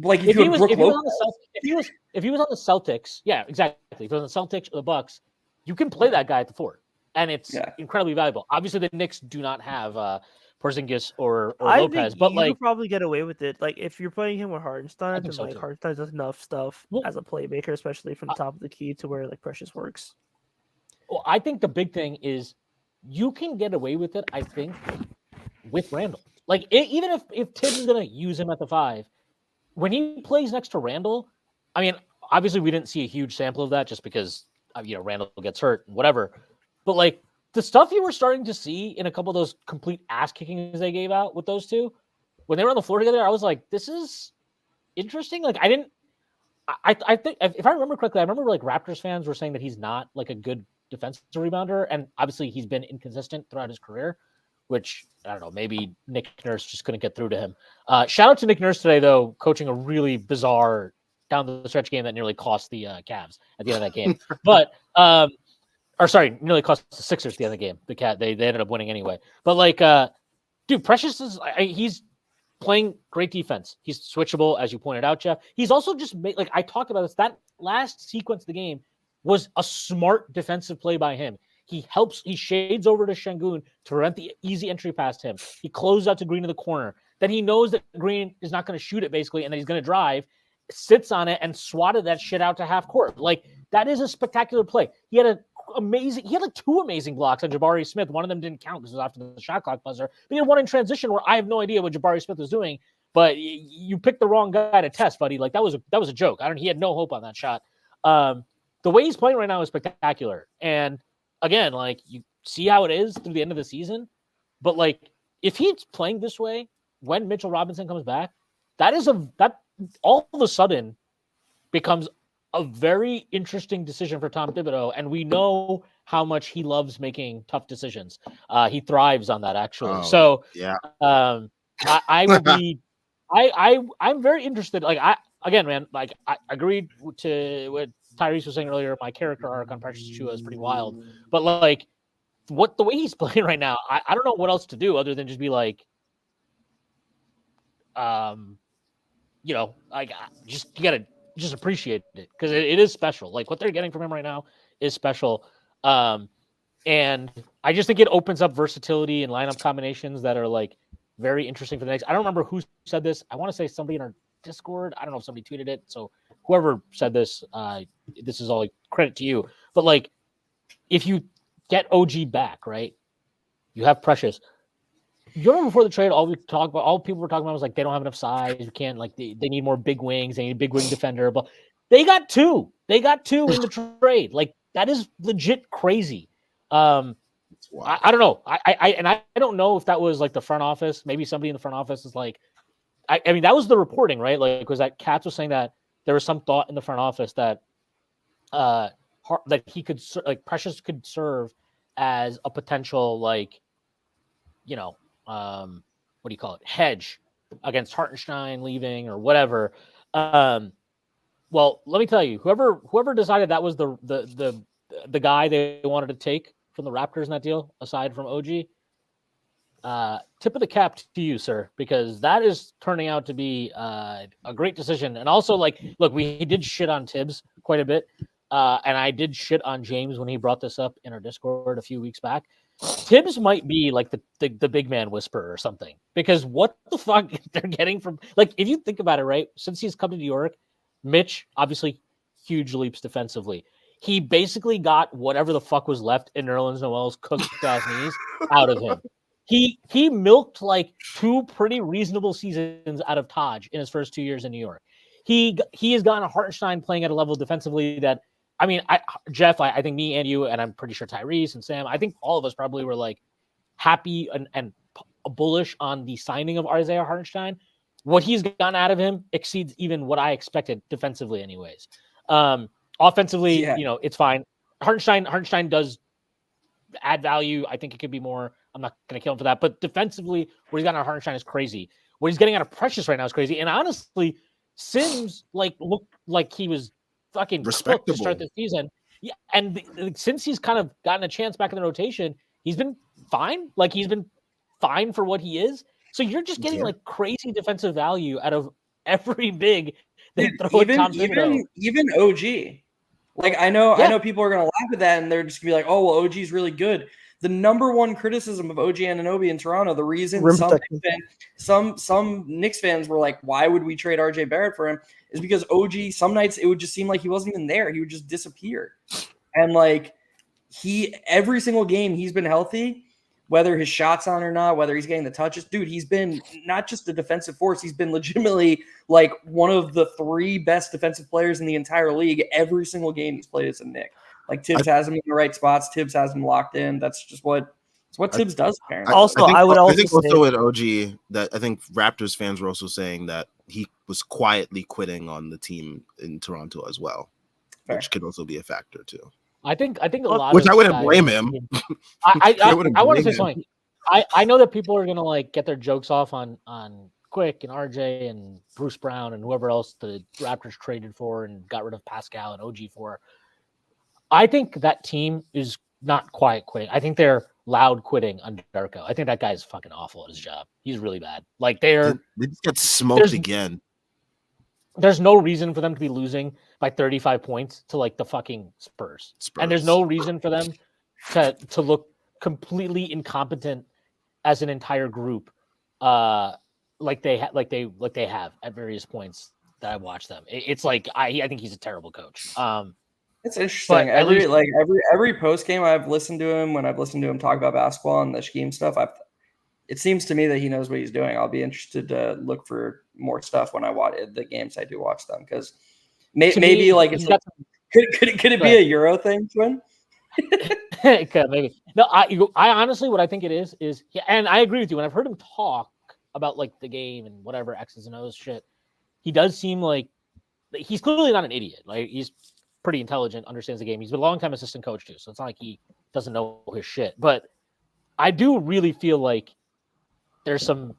if he was on the Celtics, yeah, exactly. If he was on the Celtics or the Bucks, you can play that guy at the 4, and it's incredibly valuable. Obviously, the Knicks do not have Porzingis or Lopez, but you could probably get away with it. Like, if you're playing him with Hartenstein, then like Hartenstein does enough stuff as a playmaker, especially from the top of the key, to where like Precious works. Well, I think the big thing is you can get away with it. I think with Randall, like, even if Tibbs is going to use him at the 5, when he plays next to Randall, I mean, obviously we didn't see a huge sample of that just because Randall gets hurt and whatever, but like, the stuff you were starting to see in a couple of those complete ass kickings they gave out with those two, when they were on the floor together, I was like, this is interesting. Like, I think if I remember correctly, I remember like Raptors fans were saying that he's not like a good defensive rebounder. And obviously he's been inconsistent throughout his career, which I don't know, maybe Nick Nurse just couldn't get through to him. Shout out to Nick Nurse today, though, coaching a really bizarre down the stretch game that nearly cost the Cavs at the end of that game. But nearly cost the Sixers at the end of the game. They ended up winning anyway. But like, dude, Precious is he's playing great defense. He's switchable, as you pointed out, Jeff. He's also just like I talked about this. That last sequence of the game was a smart defensive play by him. He shades over to Şengün to prevent the easy entry past him. He closes out to Green in the corner. Then he knows that Green is not going to shoot it, basically, and then he's going to drive, sits on it, and swatted that shit out to half court. Like, that is a spectacular play. He had like two amazing blocks on Jabari Smith. One of them didn't count because it was after the shot clock buzzer. But he had one in transition where I have no idea what Jabari Smith was doing, but you picked the wrong guy to test, buddy. Like, that was a joke. He had no hope on that shot. The way he's playing right now is spectacular. And again, like, you see how it is through the end of the season, but like, if he's playing this way when Mitchell Robinson comes back, that all of a sudden becomes a very interesting decision for Tom Thibodeau, and we know how much he loves making tough decisions. He thrives on that, actually. Oh, so yeah, I will be. I'm very interested. Like, I agreed to what Tyrese was saying earlier. My character arc on Precious Achiuwa is pretty wild, but like, the way he's playing right now, I don't know what else to do other than just be like, you gotta just appreciate it, because it is special. Like, what they're getting from him right now is special. And I just think it opens up versatility and lineup combinations that are like very interesting for the Knicks. I don't remember who said this. I want to say somebody in our Discord. I don't know if somebody tweeted it. So whoever said this, this is all like credit to you. But like, if you get OG back, right, you have Precious. You remember before the trade, all people were talking about was like, they don't have enough size. You can't, like, they need more big wings. They need a big wing defender. But they got two. They got two in the trade. Like, that is legit crazy. I don't know. I don't know if that was like the front office. Maybe somebody in the front office is like, I mean, that was the reporting, right? Like, was that Katz was saying that there was some thought in the front office that that he could, like, Precious could serve as a potential, like, you know, what do you call it? Hedge against Hartenstein leaving or whatever. Well, let me tell you, whoever decided that was the guy they wanted to take from the Raptors in that deal, aside from OG, tip of the cap to you, sir, because that is turning out to be a great decision. And also, like, look, we did shit on Tibbs quite a bit, and I did shit on James when he brought this up in our Discord a few weeks back. Tibbs might be like the big man whisperer or something, because what the fuck they're getting from, like, if you think about it, right, since he's come to New York, Mitch, obviously huge leaps defensively. He basically got whatever the fuck was left in Nerlens Noel's cooked ass knees out of him. He milked like two pretty reasonable seasons out of Taj in his first 2 years in New York. He has gotten a Hartenstein playing at a level defensively that, I mean, Jeff, I think me and you, and I'm pretty sure Tyrese and Sam, I think all of us probably were like happy and bullish on the signing of Isaiah Hartenstein. What he's gotten out of him exceeds even what I expected defensively, anyways. Offensively, Yeah. you know, it's fine. Hartenstein does add value. I think it could be more. I'm not going to kill him for that. But defensively, what he's gotten out of Hartenstein is crazy. What he's getting out of Precious right now is crazy. And honestly, Sims looked like he was fucking cooked to start the season. Yeah, and since he's kind of gotten a chance back in the rotation, he's been fine. Like, he's been fine for what he is. So you're just getting like crazy defensive value out of every big they throw at Tom Thibodeau. Even OG. Like, I know people are gonna laugh at that and they're just gonna be like, oh, well, OG's really good. The number one criticism of OG Anunoby in Toronto, the reason some Knicks fans were like, why would we trade RJ Barrett for him, is because OG, some nights it would just seem like he wasn't even there. He would just disappear. And like, every single game he's been healthy, whether his shot's on or not, whether he's getting the touches, dude, he's been not just a defensive force, he's been legitimately like one of the three best defensive players in the entire league every single game he's played as a Knick. Like, Tibbs has him in the right spots. Tibbs has him locked in. That's just what Tibbs does, apparently. I think also with OG, that I think Raptors fans were also saying that he was quietly quitting on the team in Toronto as well, which could also be a factor too. I think a lot. Which I wouldn't blame him. I want to say something. I know that people are gonna like get their jokes off on Quick and RJ and Bruce Brown and whoever else the Raptors traded for and got rid of Pascal and OG for. I think that team is not quiet quitting. I think they're loud quitting under Darko. I think that guy's fucking awful at his job. He's really bad. Like They just get smoked again. There's no reason for them to be losing by 35 points to like the fucking Spurs. And there's no reason for them to look completely incompetent as an entire group, like they have at various points that I watch them. It's like I think he's a terrible coach. It's interesting. Every post game I've listened to him, when I've listened to him talk about basketball and the scheme stuff, it seems to me that he knows what he's doing. I'll be interested to look for more stuff when I watch the games. I do watch them because maybe like it's like, could it be a Euro thing, Twin? Maybe. No, I honestly, what I think it is, and I agree with you. When I've heard him talk about like the game and whatever X's and O's shit, he does seem like he's clearly not an idiot. Like he's pretty intelligent, understands the game. He's been a long time assistant coach too, so it's not like he doesn't know his shit. But I do really feel like there's some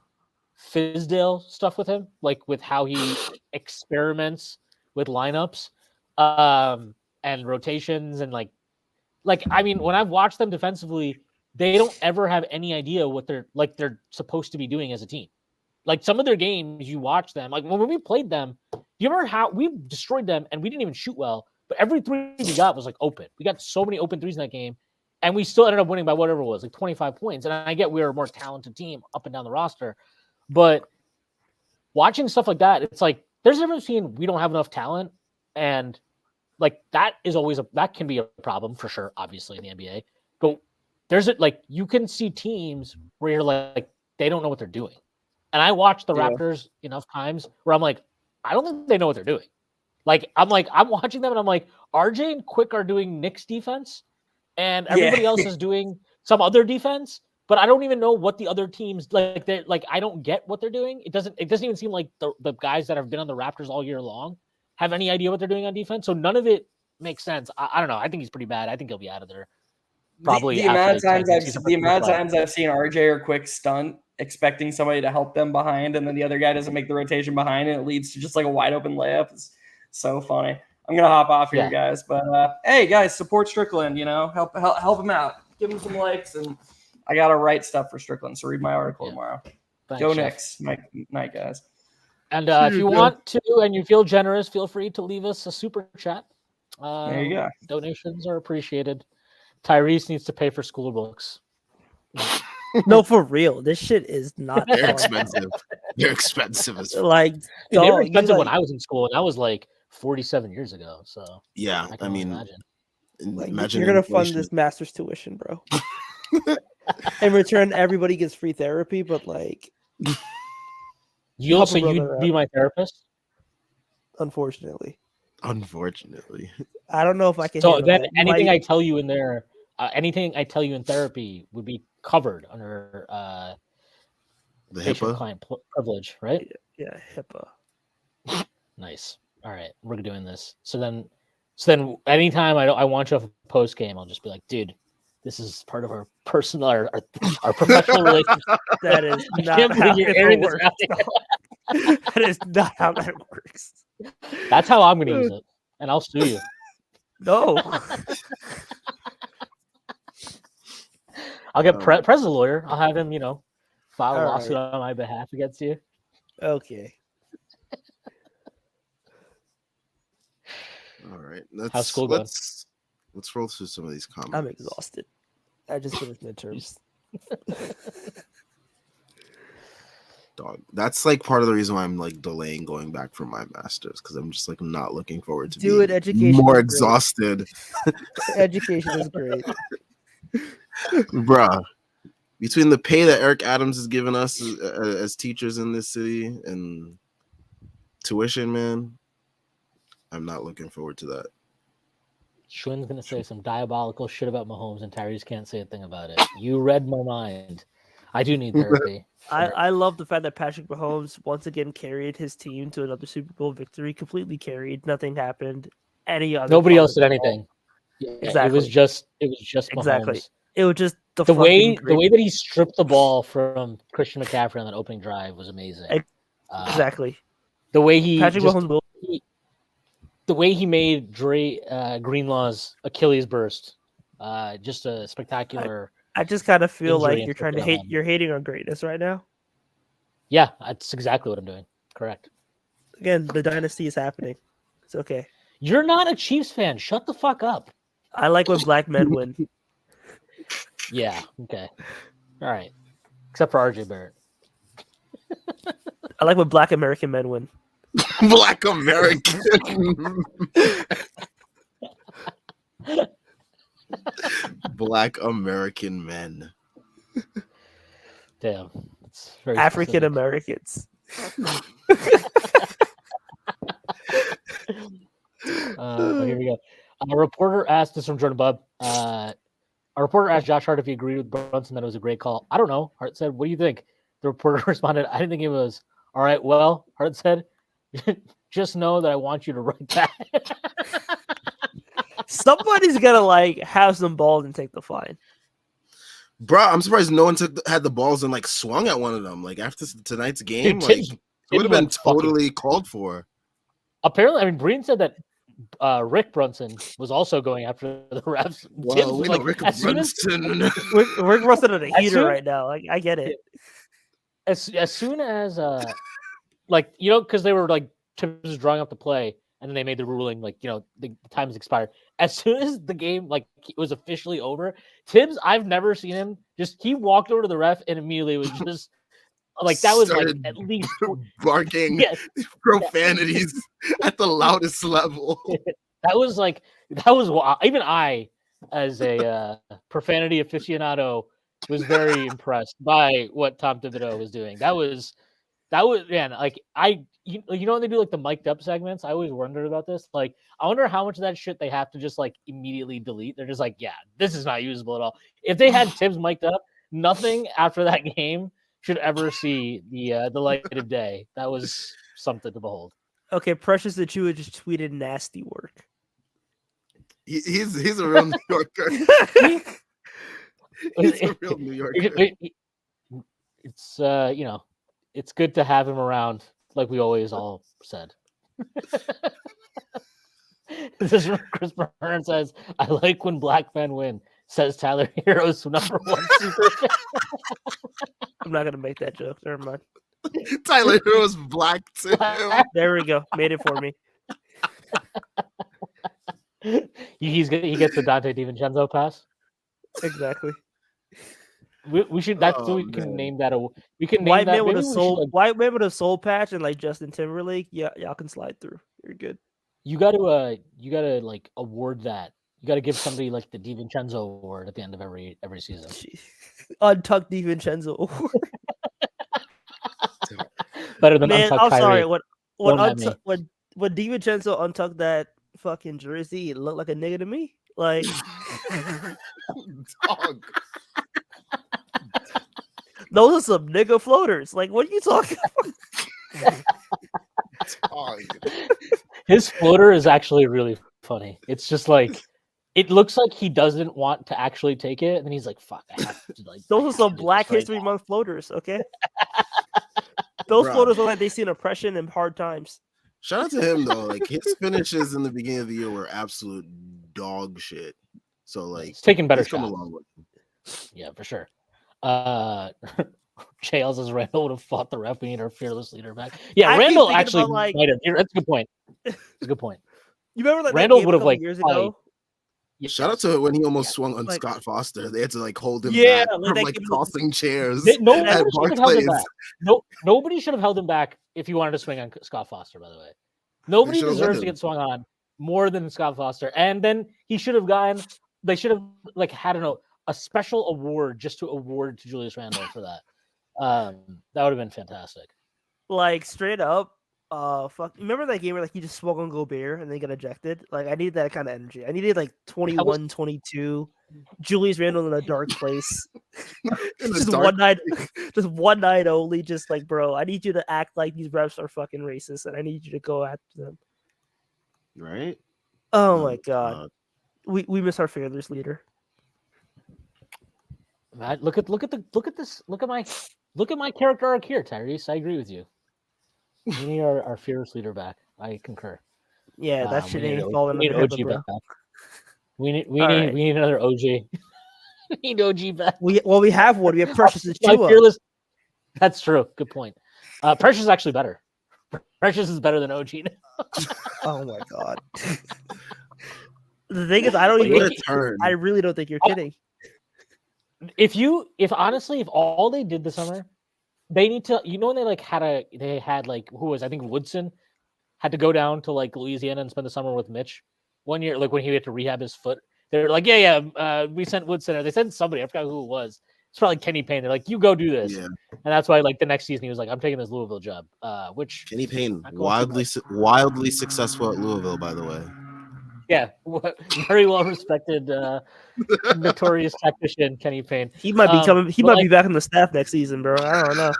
Fizdale stuff with him, like with how he experiments with lineups and rotations and like I mean, when I've watched them defensively, they don't ever have any idea what they're supposed to be doing as a team. Like some of their games, you watch them. Like when we played them, do you remember how we destroyed them and we didn't even shoot well? But every three we got was like open. We got so many open threes in that game, and we still ended up winning by whatever it was, like 25 points. And I get we were a more talented team up and down the roster, but watching stuff like that, it's like there's a difference between we don't have enough talent and like that is always that can be a problem for sure, obviously in the NBA. But there's you can see teams where you're like they don't know what they're doing. And I watched the Raptors enough times where I'm like, I don't think they know what they're doing. I'm watching them and I'm like, RJ and Quick are doing Knicks defense and everybody else is doing some other defense, but I don't even know what the other teams I don't get what they're doing. It doesn't even seem like the guys that have been on the Raptors all year long have any idea what they're doing on defense. So none of it makes sense. I don't know. I think he's pretty bad. I think he'll be out of there. Probably the amount of times I've seen RJ or Quick stunt expecting somebody to help them behind, and then the other guy doesn't make the rotation behind, and it leads to just like a wide open layup. It's so funny. I'm gonna hop off here, guys. But hey, guys, support Strickland. Help him out. Give him some likes, and I gotta write stuff for Strickland. So read my article tomorrow. Thanks, Go Chef. Knicks. Night, guys. And if you want to and you feel generous, feel free to leave us a super chat. There you go. Donations are appreciated. Tyrese needs to pay for school books. No, for real. This shit is not They're expensive. They're expensive as fuck. like They were expensive when I was in school, and that was like 47 years ago. So yeah, I mean, imagine you're gonna fund this master's tuition, bro. In return, everybody gets free therapy, but like you'd be my therapist. Unfortunately, I don't know if I can. So then anything I tell you in there, anything I tell you in therapy would be covered under the patient HIPAA client privilege, right? Yeah, HIPAA. Nice. All right, we're doing this. So then, anytime I want you off a post game, I'll just be like, dude, this is part of our personal, our professional relationship. That is not how it works. That is not how that works. That's how I'm going to use it, and I'll sue you. No. I'll get Prez a lawyer. I'll have him, file a lawsuit on my behalf against you. Okay. All right. How's school going? Let's roll through some of these comments. I'm exhausted. I just finished midterms. Dog. That's like part of the reason why I'm like delaying going back for my master's, because I'm just like not looking forward to do it. Education more exhausted. Education is great. Bruh, between the pay that Eric Adams has given us as teachers in this city and tuition, man, I'm not looking forward to that. Schwinn's going to say some diabolical shit about Mahomes, and Tyrese can't say a thing about it. You read my mind. I do need therapy. I love the fact that Patrick Mahomes once again carried his team to another Super Bowl victory. Completely carried. Nothing happened. Nobody else did anything. Yeah, exactly. It was just Mahomes. Exactly. It was just the way that he stripped the ball from Christian McCaffrey on that opening drive was amazing. Exactly. The way he Patrick just, Mahomes will. the way he made Greenlaw's Achilles burst, just a spectacular. I just kind of feel Injury like you're trying to inflicted on hate. him. You're hating on greatness right now. Yeah, that's exactly what I'm doing. Correct. Again, the dynasty is happening. It's okay. You're not a Chiefs fan. Shut the fuck up. I like when black men win. Yeah. Okay. All right. Except for RJ Barrett. I like when black American men win. Black American. Black American men. Damn. It's very African specific. Americans. Here we go. A reporter asked this from Jordan Bubb. A reporter asked Josh Hart if he agreed with Brunson that it was a great call. I don't know. Hart said, "What do you think?" The reporter responded, "I didn't think it was all right." Well, Hart said, "Just know that I want you to write that." Somebody's gonna like have some balls and take the fine. Bro, I'm surprised no one had the balls and like swung at one of them. Like after tonight's game, Dude, like Tibbs it would have been went fucking- totally called for. Apparently, I mean, Breen said that Rick Brunson was also going after the refs. Tibbs Well, was we know like, Rick as soon as- Brunson. We're rusting on a As heater soon- right now. Like I get it. as soon as like, you know, because they were like Tibbs was drawing up the play and then they made the ruling like, you know, the time's expired. As soon as the game like it was officially over, Tibbs, I've never seen him just he walked over to the ref and immediately was just like that was like Started at least barking yeah, profanities at the loudest level. that was wild. Even I as a profanity aficionado was very impressed by what Tom Thibodeau was doing. That was man, like you know when they do like the mic'd up segments, I always wondered about this. Like, I wonder how much of that shit they have to just like immediately delete. They're just like, yeah, this is not usable at all. If they had Tibbs mic'd up, nothing after that game should ever see the light of day. That was something to behold. Okay, Precious Achiuwa just tweeted nasty work. He's a real New Yorker. He's a real New Yorker. It's you know, it's good to have him around, like we always all said. This is from Chris Byrne says, "I like when black men win." Says Tyler Hero's number one super fan. I'm not gonna make that joke. Never mind. Tyler Hero's black too. There we go. Made it for me. He gets the Dante DiVincenzo pass. Exactly. We should. That's Oh, we can man. name that. We can name White that. man with maybe a we should, soul. like, White man with a soul patch and like Justin Timberlake. Yeah, y'all can slide through. You're good. you got to like award that. You got to give somebody like the DiVincenzo award at the end of every season. Jeez. Untucked DiVincenzo. Better than Man, untucked I'm Kyrie. sorry. Don't at me. When DiVincenzo untucked that fucking jersey, it looked like a nigga to me. Like Dog. those are some nigga floaters. Like, what are you talking about? Dog. His floater is actually really funny. It's just like it looks like he doesn't want to actually take it, and then he's like, "Fuck, I have to like." Those I are have some to do Black this right History now." Month floaters, okay? Those Bruh. floaters look like they seen oppression and hard times. Shout out to him though. Like his finishes in the beginning of the year were absolute dog shit. So like He's taking better he's come a shots. long way. Yeah, for sure. Chales says Randall would have fought the ref. We need our fearless leader back. Yeah, I keep Randall thinking actually about, like- might have. That's a good point. That's a good point. You remember like Randall that game would a have, couple like, years probably- ago? Shout out to when he almost swung on like- Scott Foster. They had to like hold him Yeah, back like from that like game was- tossing chairs Nobody at should have held him Barclays. back. No, nobody should have held him back if he wanted to swing on Scott Foster. By the way, nobody should've let deserves to him. get swung on more than Scott Foster. And then he should have gotten. They should have like had a special award just to award to Julius Randle for that. That would have been fantastic. Like straight up, fuck. Remember that game where like he just swung on Gobert and then got ejected? Like I needed that kind of energy. I needed like 21, 22. Julius Randle in a dark place. In the just dark- one night, just one night only. Just like, bro, I need you to act like these refs are fucking racist, and I need you to go after them. right? Oh my god, we miss our fearless leader. Matt, look at my character arc here, Tyrese. I agree with you. We need our fearless leader back. I concur. Yeah, that We shit need ain't falling we need under OG HIPAA, bro. back. We need All right. we need another OG. We need OG back. We have one. We have Precious My Achiuwa. fearless. That's true. Good point. Precious is actually better. Precious is better than OG. Oh my god. The thing is, I don't But even. What a turn. I really don't think you're kidding. If all they did this summer, they need to. When they had like who was I think Woodson had to go down to like Louisiana and spend the summer with Mitch one year, like when he had to rehab his foot. They're like, we sent Woodson, or they sent somebody. I forgot who it was. It's probably Kenny Payne. They're like, you go do this, Yeah. and that's why like the next season he was like, I'm taking this Louisville job. Which Kenny Payne, not going too wildly successful at Louisville, by the way. yeah, very well respected, notorious tactician Kenny Payne. He might be coming. He but, might be back in the staff next season, bro. I don't know.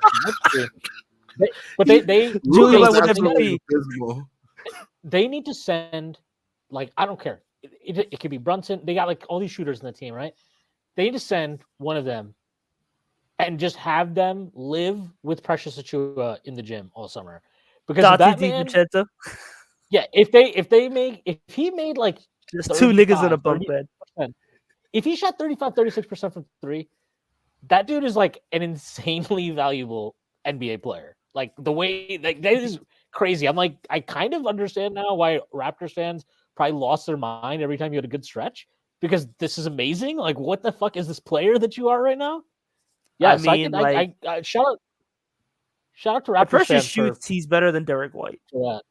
But they Julie Louisville's might win absolutely MVP. abysmal. They need to send, like, I don't care. It could be Brunson. They got like all these shooters in the team, right? They need to send one of them and just have them live with Precious Achiuwa in the gym all summer. Because that man, yeah, if he made like just two niggas in a bunk 30%, bed. if he shot 35-36% from three, that dude is like an insanely valuable NBA player. Like the way that is crazy. I'm like, I kind of understand now why Raptors fans probably lost their mind every time you had a good stretch, because this is amazing. Like, what the fuck is this player that you are right now? Yeah, I shout out to Raptors Precious fans shoots. He's better than Derek White. for that.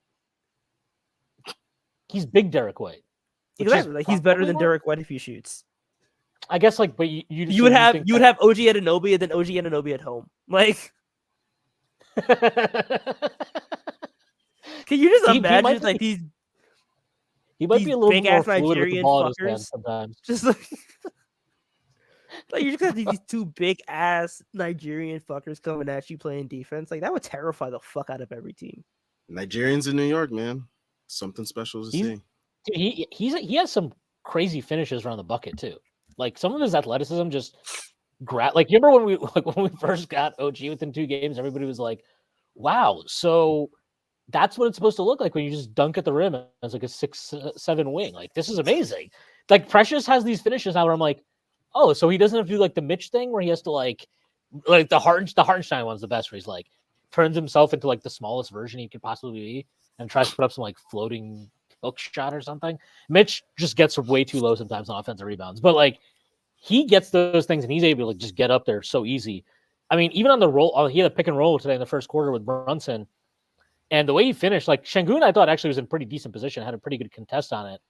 He's big Derek White. Exactly. Like he's better than Derek White if he shoots. I guess like, but you would have OG Anunoby and then OG Anunoby at home. Like, can you just imagine like these? He might be a little bit more fluid with the Nigerian ball in his fuckers hands sometimes. Just like you just got these two big ass Nigerian fuckers coming at you playing defense. Like that would terrify the fuck out of every team. Nigerians in New York, man, something special to see. He has some crazy finishes around the bucket too. Like some of his athleticism just like you remember when we first got OG within 2 games, everybody was like, "Wow, so that's what it's supposed to look like when you just dunk at the rim as like a 6'7" wing. Like this is amazing." Like Precious has these finishes now where I'm like, "Oh, so he doesn't have to do like the Mitch thing where he has to like the Hartenstein one's the best where he's like turns himself into like the smallest version he could possibly be and tries to put up some like floating hook shot or something." Mitch just gets way too low sometimes on offensive rebounds, but like he gets those things and he's able to like just get up there so easy. I mean, even on the roll, he had a pick and roll today in the first quarter with Brunson, and the way he finished, like Şengün, I thought actually was in pretty decent position, had a pretty good contest on it,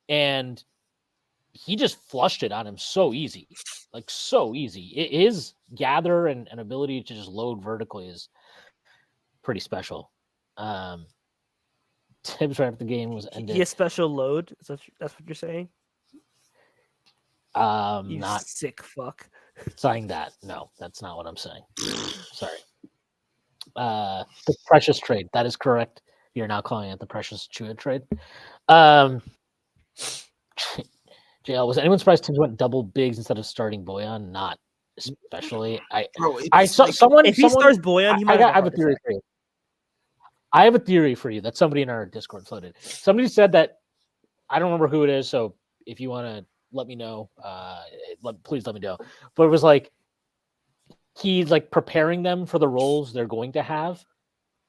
and he just flushed it on him so easy, like so easy. His gather and ability to just load vertically is pretty special. Tibbs right after the game was ended. He has special load. That's what you're saying? You not sick fuck. saying that. No, that's not what I'm saying. Sorry. The Precious trade. That is correct. You're now calling it the Precious Achiuwa trade. JL, was anyone surprised Tibbs went double bigs instead of starting Bojan? Not especially. I saw someone. If he starts Bojan, he might have a theory for you. I have a theory for you that somebody in our Discord floated. Somebody said that, I don't remember who it is, so if you want to let me know, please let me know. But it was like he's like preparing them for the roles they're going to have.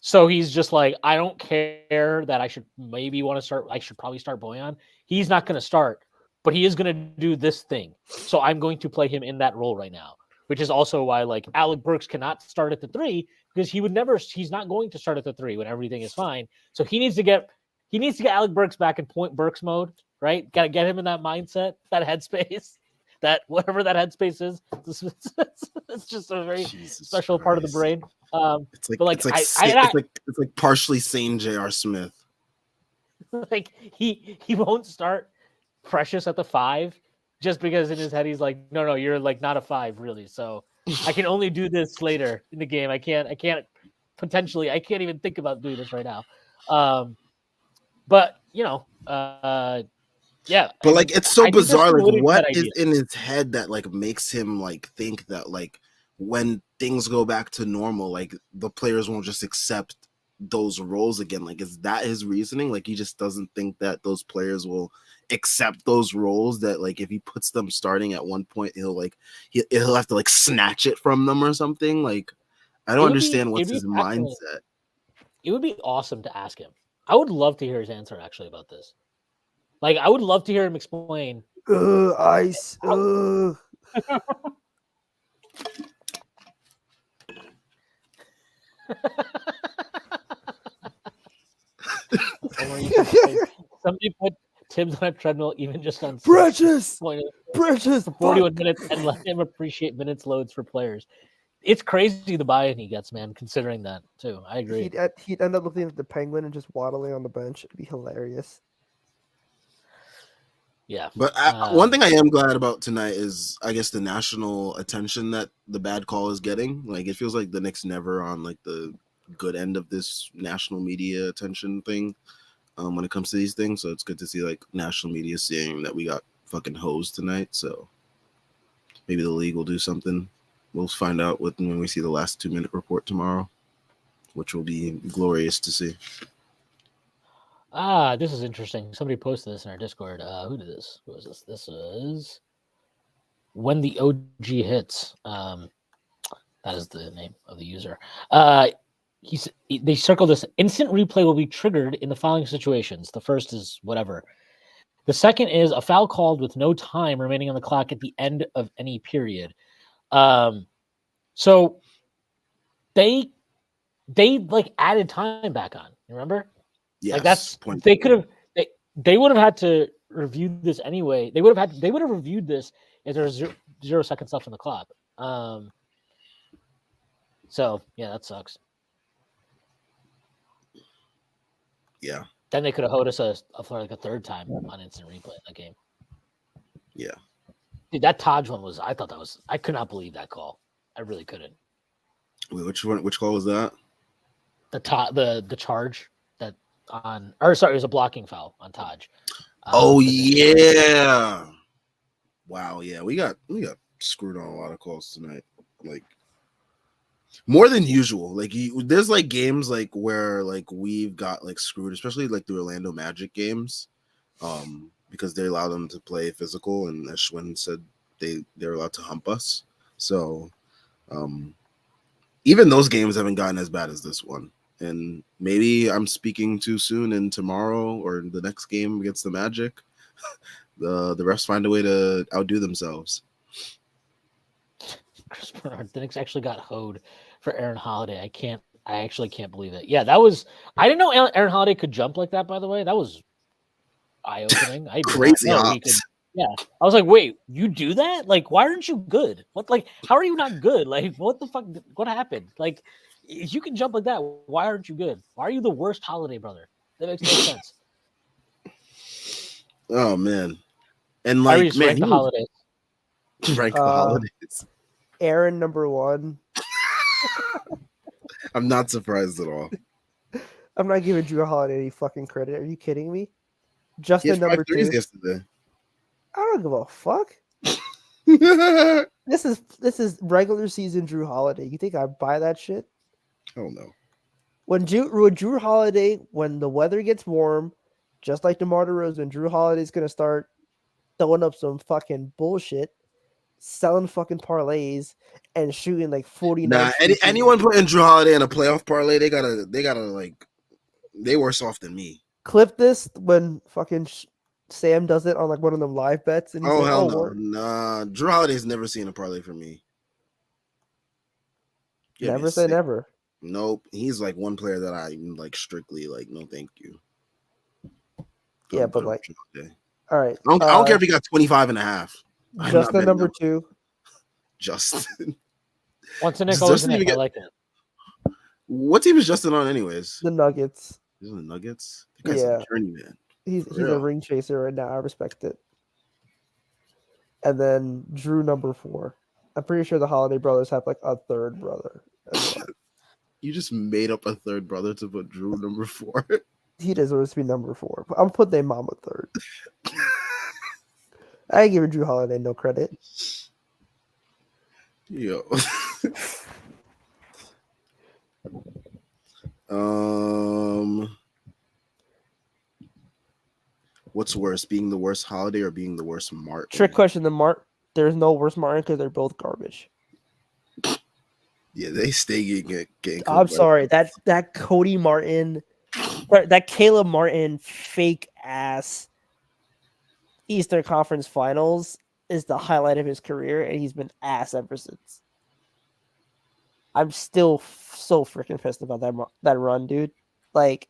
So he's just like, I don't care that I should maybe want to start. I should probably start Bojan. He's not going to start, but he is going to do this thing. So I'm going to play him in that role right now, which is also why like Alec Burks cannot start at the 3 because he's not going to start at the 3 when everything is fine. So he needs to get Alec Burks back in point Burks mode, right? Got to get him in that mindset, that headspace, that whatever that headspace is. It's just a very special part of the brain. It's like partially sane J.R. Smith. Like he won't start Precious at the 5 just because in his head he's like, no, you're like not a 5 really. So I can only do this later in the game. I can't even think about doing this right now. But yeah. But like it's so bizarre. Like what is in his head that like makes him like think that like when things go back to normal, like the players won't just accept those roles again. Like, is that his reasoning? Like, he just doesn't think that those players will accept those roles, that like if he puts them starting at one point, he'll have to like snatch it from them or something. Like, I don't understand what's his mindset. It would be awesome to ask him. I would love to hear his answer actually about this. Like, I would love to hear him explain. Ice. Somebody put Tibbs on a treadmill, even just on Precious 41 minutes, and let him appreciate minutes loads for players. It's crazy the buy-in he gets, man, considering that too. I agree. He'd end up looking at the Penguin and just waddling on the bench. It'd be hilarious. Yeah. But one thing I am glad about tonight is, I guess, the national attention that the bad call is getting. Like, it feels like the Knicks never on like the good end of this national media attention thing when it comes to these things. So it's good to see like national media seeing that we got fucking hosed tonight. So maybe the league will do something. We'll find out when we see the last 2-minute report tomorrow, which will be glorious to see. This is interesting. Somebody posted this in our Discord. Who did this? Who was this? This is When the OG Hits. That is the name of the user. They circled this. Instant replay will be triggered in the following situations. The first is whatever. The second is a foul called with no time remaining on the clock at the end of any period. So they like added time back on. You remember? Yes, like they could have they would have had to review this anyway. They would have reviewed this if there was 0 seconds left on the clock. So yeah, that sucks. Yeah. Then they could have hoed us for like a third time on instant replay in that game. Yeah. Dude, that Taj one I could not believe that call. I really couldn't. Wait, which call was that? The charge that it was a blocking foul on Taj. Oh yeah. Wow, yeah. We got screwed on a lot of calls tonight. Like, more than usual. Like, there's like games like where like we've got like screwed, especially like the Orlando Magic games, because they allowed them to play physical, and as Schwinn said, they're allowed to hump us. So, even those games haven't gotten as bad as this one. And maybe I'm speaking too soon, and tomorrow or the next game against the Magic, the refs find a way to outdo themselves. Chris Bernard, the Knicks actually got hoed for Aaron Holiday. I actually can't believe it. Yeah, that was. I didn't know Aaron Holiday could jump like that. By the way, that was eye-opening. Crazy hops. Yeah, I was like, wait, you do that? Like, why aren't you good? What? Like, how are you not good? Like, what the fuck? What happened? Like, if you can jump like that, why aren't you good? Why are you the worst Holiday brother? That makes no sense. Oh man, and like, man, the Holidays. Rank the Holidays. Aaron number 1. I'm not surprised at all. I'm not giving Drew Holiday any fucking credit. Are you kidding me? Justin number 2. Yesterday. I don't give a fuck. This is regular season Drew Holiday. You think I buy that shit? Oh no. When Drew Holiday, when the weather gets warm, just like DeMar DeRozan, Drew Holiday's gonna start throwing up some fucking bullshit, selling fucking parlays, and shooting like 49. Nah, anyone putting Drew Holiday in a playoff parlay, they gotta like, they worse off than me. Clip this when fucking Sam does it on like one of them live bets, and he's like, hell no. Nah, Drew Holiday's never seen a parlay from me. Never say never. Nope, he's like one player that I like strictly like, no thank you. Yeah, but like, all right. I don't care if he got 25.5. Justin number 2. Justin. Once a Nick, always a Nick. I like it. What team is Justin on anyways? The Nuggets. He's on the Nuggets? That guy's a journeyman. He's a ring chaser right now. I respect it. And then Drew number 4. I'm pretty sure the Holiday brothers have like a third brother. You just made up a third brother to put Drew number 4. He deserves to be number 4. But I'm putting their mama third. I ain't giving Drew Holiday no credit. Yo. What's worse, being the worst Holiday or being the worst Martin? Trick question. There's no worse Martin because they're both garbage. Yeah, they stay getting I'm cooked by- sorry. That Cody Martin, that Caleb Martin fake ass Eastern Conference Finals is the highlight of his career, and he's been ass ever since. I'm still so freaking pissed about that run, dude. Like,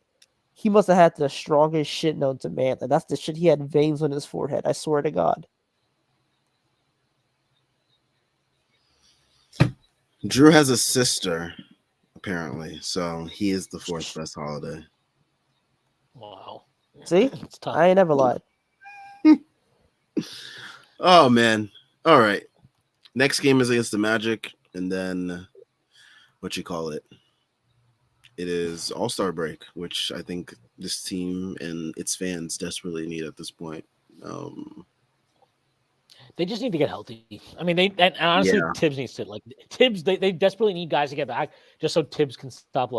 he must have had the strongest shit known to man. Like, that's the shit. He had veins on his forehead. I swear to God. Drew has a sister, apparently, so he is the fourth best Holiday. Wow. See, It's tough. I ain't never lied. Oh man! All right, next game is against the Magic, and then what you call it? It is All-Star break, which I think this team and its fans desperately need at this point. They just need to get healthy. I mean, and honestly, Yeah. Tibbs needs to Tibbs. They desperately need guys to get back just so Tibbs can stop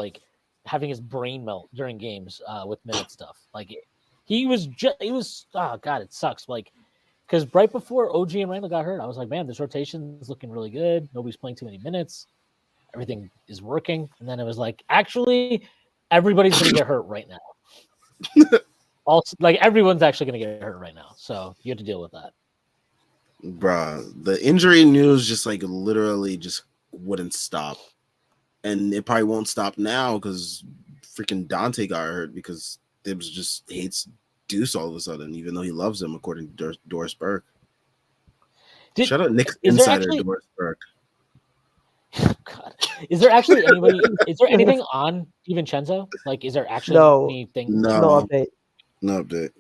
having his brain melt during games with minute stuff. He was oh god, it sucks. Because right before OG and Randall got hurt, I was like, man, this rotation is looking really good. Nobody's playing too many minutes. Everything is working. And then it was like, actually, everybody's going to get hurt right now. Everyone's actually going to get hurt right now. So you have to deal with that. Bruh, the injury news just literally just wouldn't stop. And it probably won't stop now because freaking Dante got hurt because Tibbs just hates Deuce all of a sudden, even though he loves him, according to Doris Burke. Shout out Knicks insider Doris Burke. God. Is there actually anybody? Is there anything on DiVincenzo? Is there actually anything? No update. No update.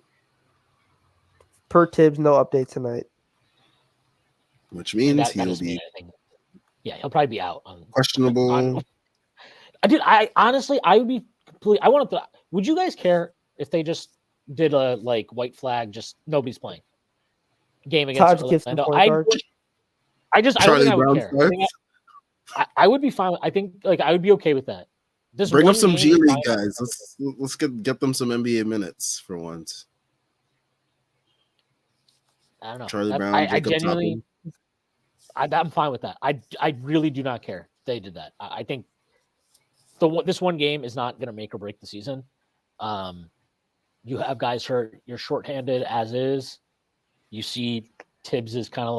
Per Tibbs, no update tonight. Which means he'll be. Yeah, he'll probably be out. Questionable. Dude, I honestly, I would be completely. I want to. Would you guys care if they just did a white flag? Just nobody's playing. Game against Orlando. I don't think I would care. I would be fine. I think I would be okay with that. Bring up some G League guys. Let's get them some NBA minutes for once. I don't know. Charlie Brown. I genuinely. I'm fine with that. I really do not care if they did that. I think this one game is not going to make or break the season. You have guys hurt. You're shorthanded as is. You see Tibbs is kind of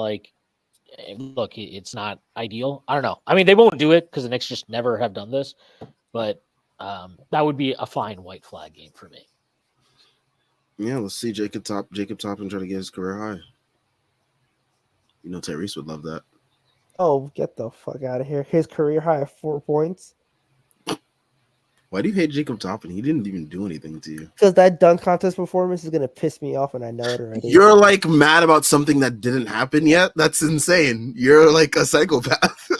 look, it's not ideal. I don't know. I mean, they won't do it because the Knicks just never have done this. But that would be a fine white flag game for me. Yeah, let's see Jacob Toppin try to get his career high. You know, Tyrese would love that. Oh, get the fuck out of here. His career high of 4 points. Why do you hate Jacob Toppin? He didn't even do anything to you. Because that dunk contest performance is going to piss me off, and I know it already. You're mad about something that didn't happen yet? That's insane. You're a psychopath.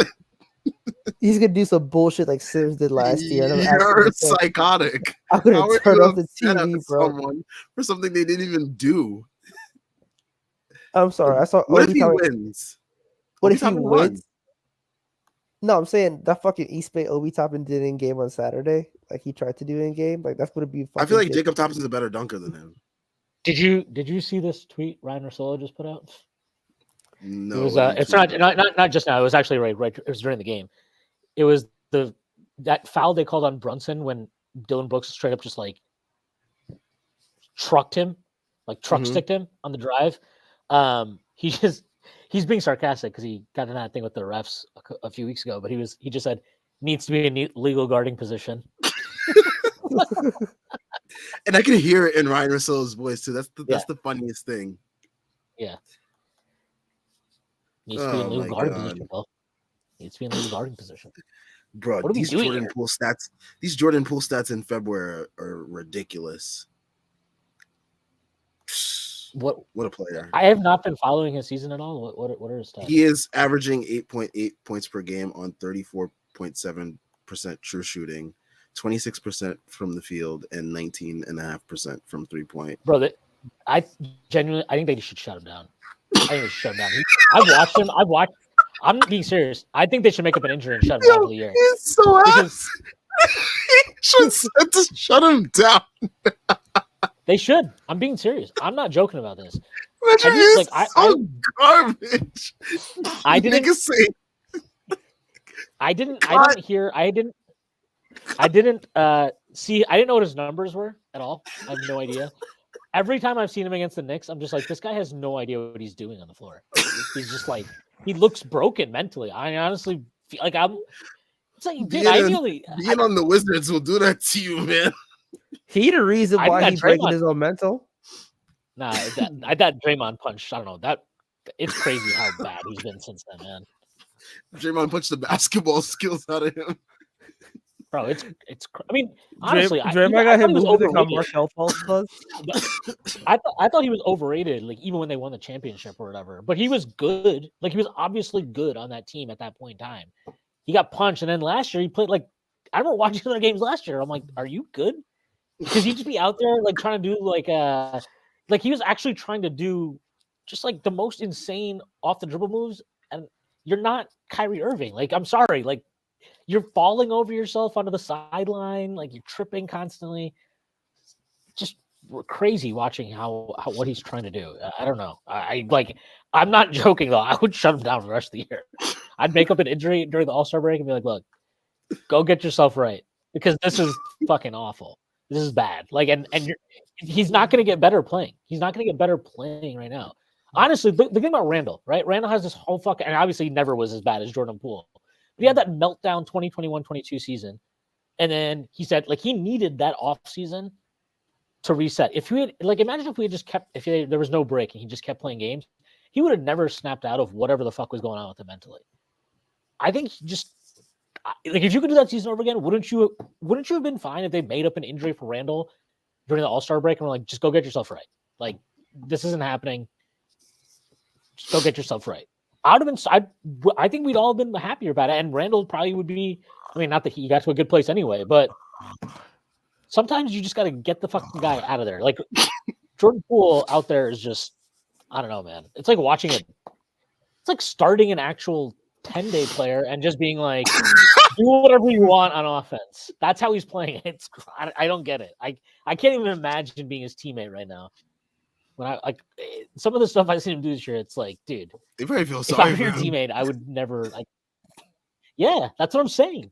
He's going to do some bullshit like Sims did last year. You're psychotic. I'm going to turn off the TV, bro. Someone for something they didn't even do. I'm sorry. I saw. What if he wins? What if he wins? No, I'm saying that fucking East Bay Obi Toppin did in game on Saturday. He tried to do in game. That's going to be. I feel like Jacob Toppin's a better dunker than him. Did you see this tweet Ryan Russillo just put out? No, it was. It's not just now. It was actually right. It was during the game. It was that foul they called on Brunson when Dylan Brooks straight up just trucked him, sticked him on the drive. He's being sarcastic because he got in that thing with the refs a few weeks ago, but he just said needs to be in legal guarding position. And I can hear it in Ryan Russillo's voice too. That's the funniest thing. Yeah. Needs to be in legal guarding position, Bill. Needs to be in legal guarding position. Bro, these Jordan Poole stats in February are ridiculous. What a player! I have not been following his season at all. What are his stats? He is averaging 8.8 points per game on 34.7% true shooting, 26% from the field, and 19.5% from 3-point. Bro, I think they should shut him down. I think they should shut him down. I've watched him. I'm being serious. I think they should make up an injury and shut him down for the year. He's so ass. Just shut him down. They should. I'm being serious. I'm not joking about this. Metro Have you- is like, so garbage. I didn't- Niggas say I didn't hear. I didn't see. I didn't know what his numbers were at all. I have no idea. Every time I've seen him against the Knicks, I'm just like, this guy has no idea what he's doing on the floor. He's just like, he looks broken mentally. I honestly feel like it's like, dude, ideally, being on the Wizards will do that to you, man. He the reason I why think he's that breaking Draymond- his own mental. nah, that Draymond punch. I don't know that. It's crazy how bad he's been since then, man. Draymond punched the basketball skills out of him. Bro, it's. I mean, honestly, Draymond I got thought him he was moving to become overrated. Markel Fultz was. I thought he was overrated, like even when they won the championship or whatever. But he was good. Like he was obviously good on that team at that point in time. He got punched, and then last year he played like I remember watching other games last year. I'm like, are you good? Because he'd just be out there like trying to do like he was actually trying to do just like the most insane off the dribble moves, and you're not Kyrie Irving. Like I'm sorry, like you're falling over yourself onto the sideline, like you're tripping constantly. Just crazy watching how what he's trying to do. I don't know. I'm not joking though. I would shut him down for the rest of the year. I'd make up an injury during the All-Star break and be like, look, go get yourself right because this is fucking awful. This is bad. Like, and he's not going to get better playing. He's not going to get better playing right now. Honestly, the thing about Randall, right? Randall has this whole fucking, and obviously he never was as bad as Jordan Poole. But he had that meltdown 2021-22 season. And then he said, like, he needed that off season to reset. If we had, like, imagine if we had just kept, there was no break and he just kept playing games, he would have never snapped out of whatever the fuck was going on with him mentally. I think he just, like, if you could do that season over again, wouldn't you have been fine if they made up an injury for Randall during the All-Star break and were like, just go get yourself right. Like, this isn't happening. Just go get yourself right. I think we'd all been happier about it. And Randall probably would be, I mean, not that he got to a good place anyway, but sometimes you just got to get the fucking guy out of there. Like, Jordan Poole out there is just, I don't know, man. It's like watching it. It's like starting an actual 10-day player and just being like, do whatever you want on offense. That's how he's playing. I don't get it. I can't even imagine being his teammate right now. When I like some of the stuff I've seen him do this year, it's like, dude, They probably feel if sorry I'm for your him. teammate, I would never like. Yeah, that's what I'm saying.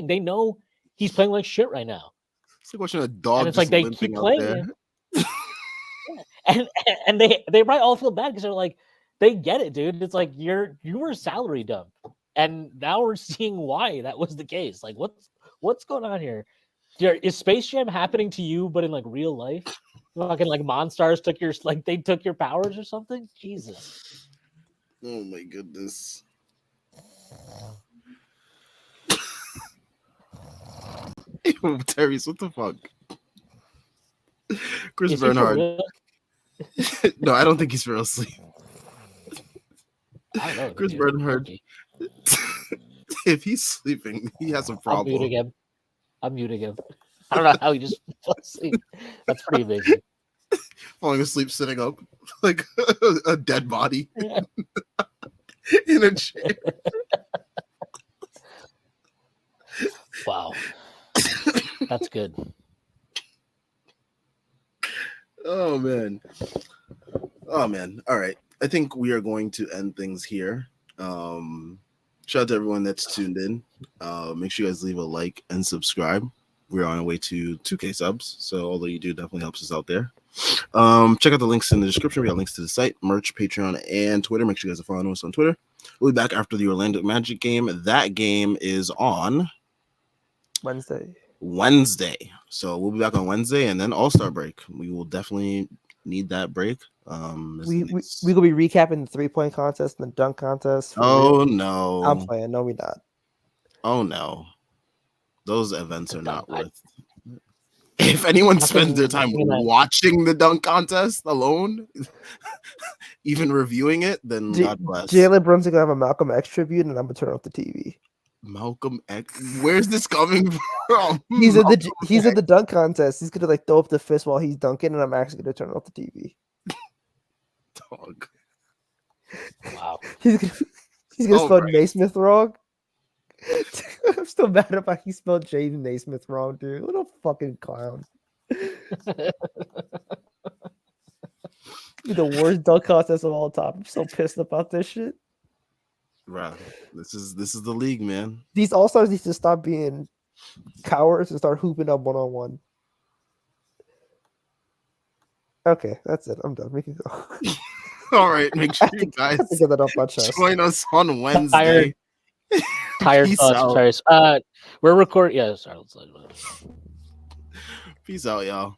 They know he's playing like shit right now, It's like watching a dog. and it's like they keep playing him. And they probably all feel bad because they're like, they get it, dude. It's like you were a salary dump, and now we're seeing why that was the case. Like, what's going on here? Is Space Jam happening to you, but in like real life? Fucking like Monstars took your powers or something? Jesus. Oh my goodness. Yo, Terry's, what the fuck? Chris Is he for Bernhard. real? No, I don't think he's for real asleep. I don't know. Chris dude. Bernhard. Okay. If he's sleeping, he has a I'm problem. muting him. I don't know how he just fell asleep. That's pretty amazing. Falling asleep sitting up like a dead body Yeah. in a chair. Wow. That's good. Oh man. All right, I think we are going to end things here. Shout out to everyone that's tuned in. Make sure you guys leave a like and subscribe. We're on our way to 2K subs, so although you do, definitely helps us out there. Check out the links in the description. We got links to the site, merch, Patreon, and Twitter. Make sure you guys are following us on Twitter. We'll be back after the Orlando Magic game. That game is on Wednesday. So we'll be back on Wednesday and then All-Star break. We will definitely need that break. We gonna be recapping the 3-point contest and the dunk contest. Oh no. I'm playing. No, we not. Oh no. Those events are not worth. If anyone spends their time watching the dunk contest alone, even reviewing it, then God bless. Jalen Brunson gonna have a Malcolm X tribute, and I'm gonna turn off the TV. Malcolm X. Where's this coming from? He's at the dunk contest. He's gonna like throw up the fist while he's dunking, and I'm actually gonna turn off the TV. Dog. Wow. He's gonna spell Naismith wrong. I'm still mad about he spelled Jaden Naismith wrong, dude. What a fucking clown. Be the worst dunk contest of all time. I'm so pissed about this shit. Bruh, this is the league, man. These all-stars need to stop being cowards and start hooping up one-on-one. Okay, that's it. I'm done. We can go. All right, make sure you I guys have to get that off my chest. join us on Wednesday. Tired Peace thoughts. out. Sorry. We're recording. Yeah, sorry. Peace out, y'all.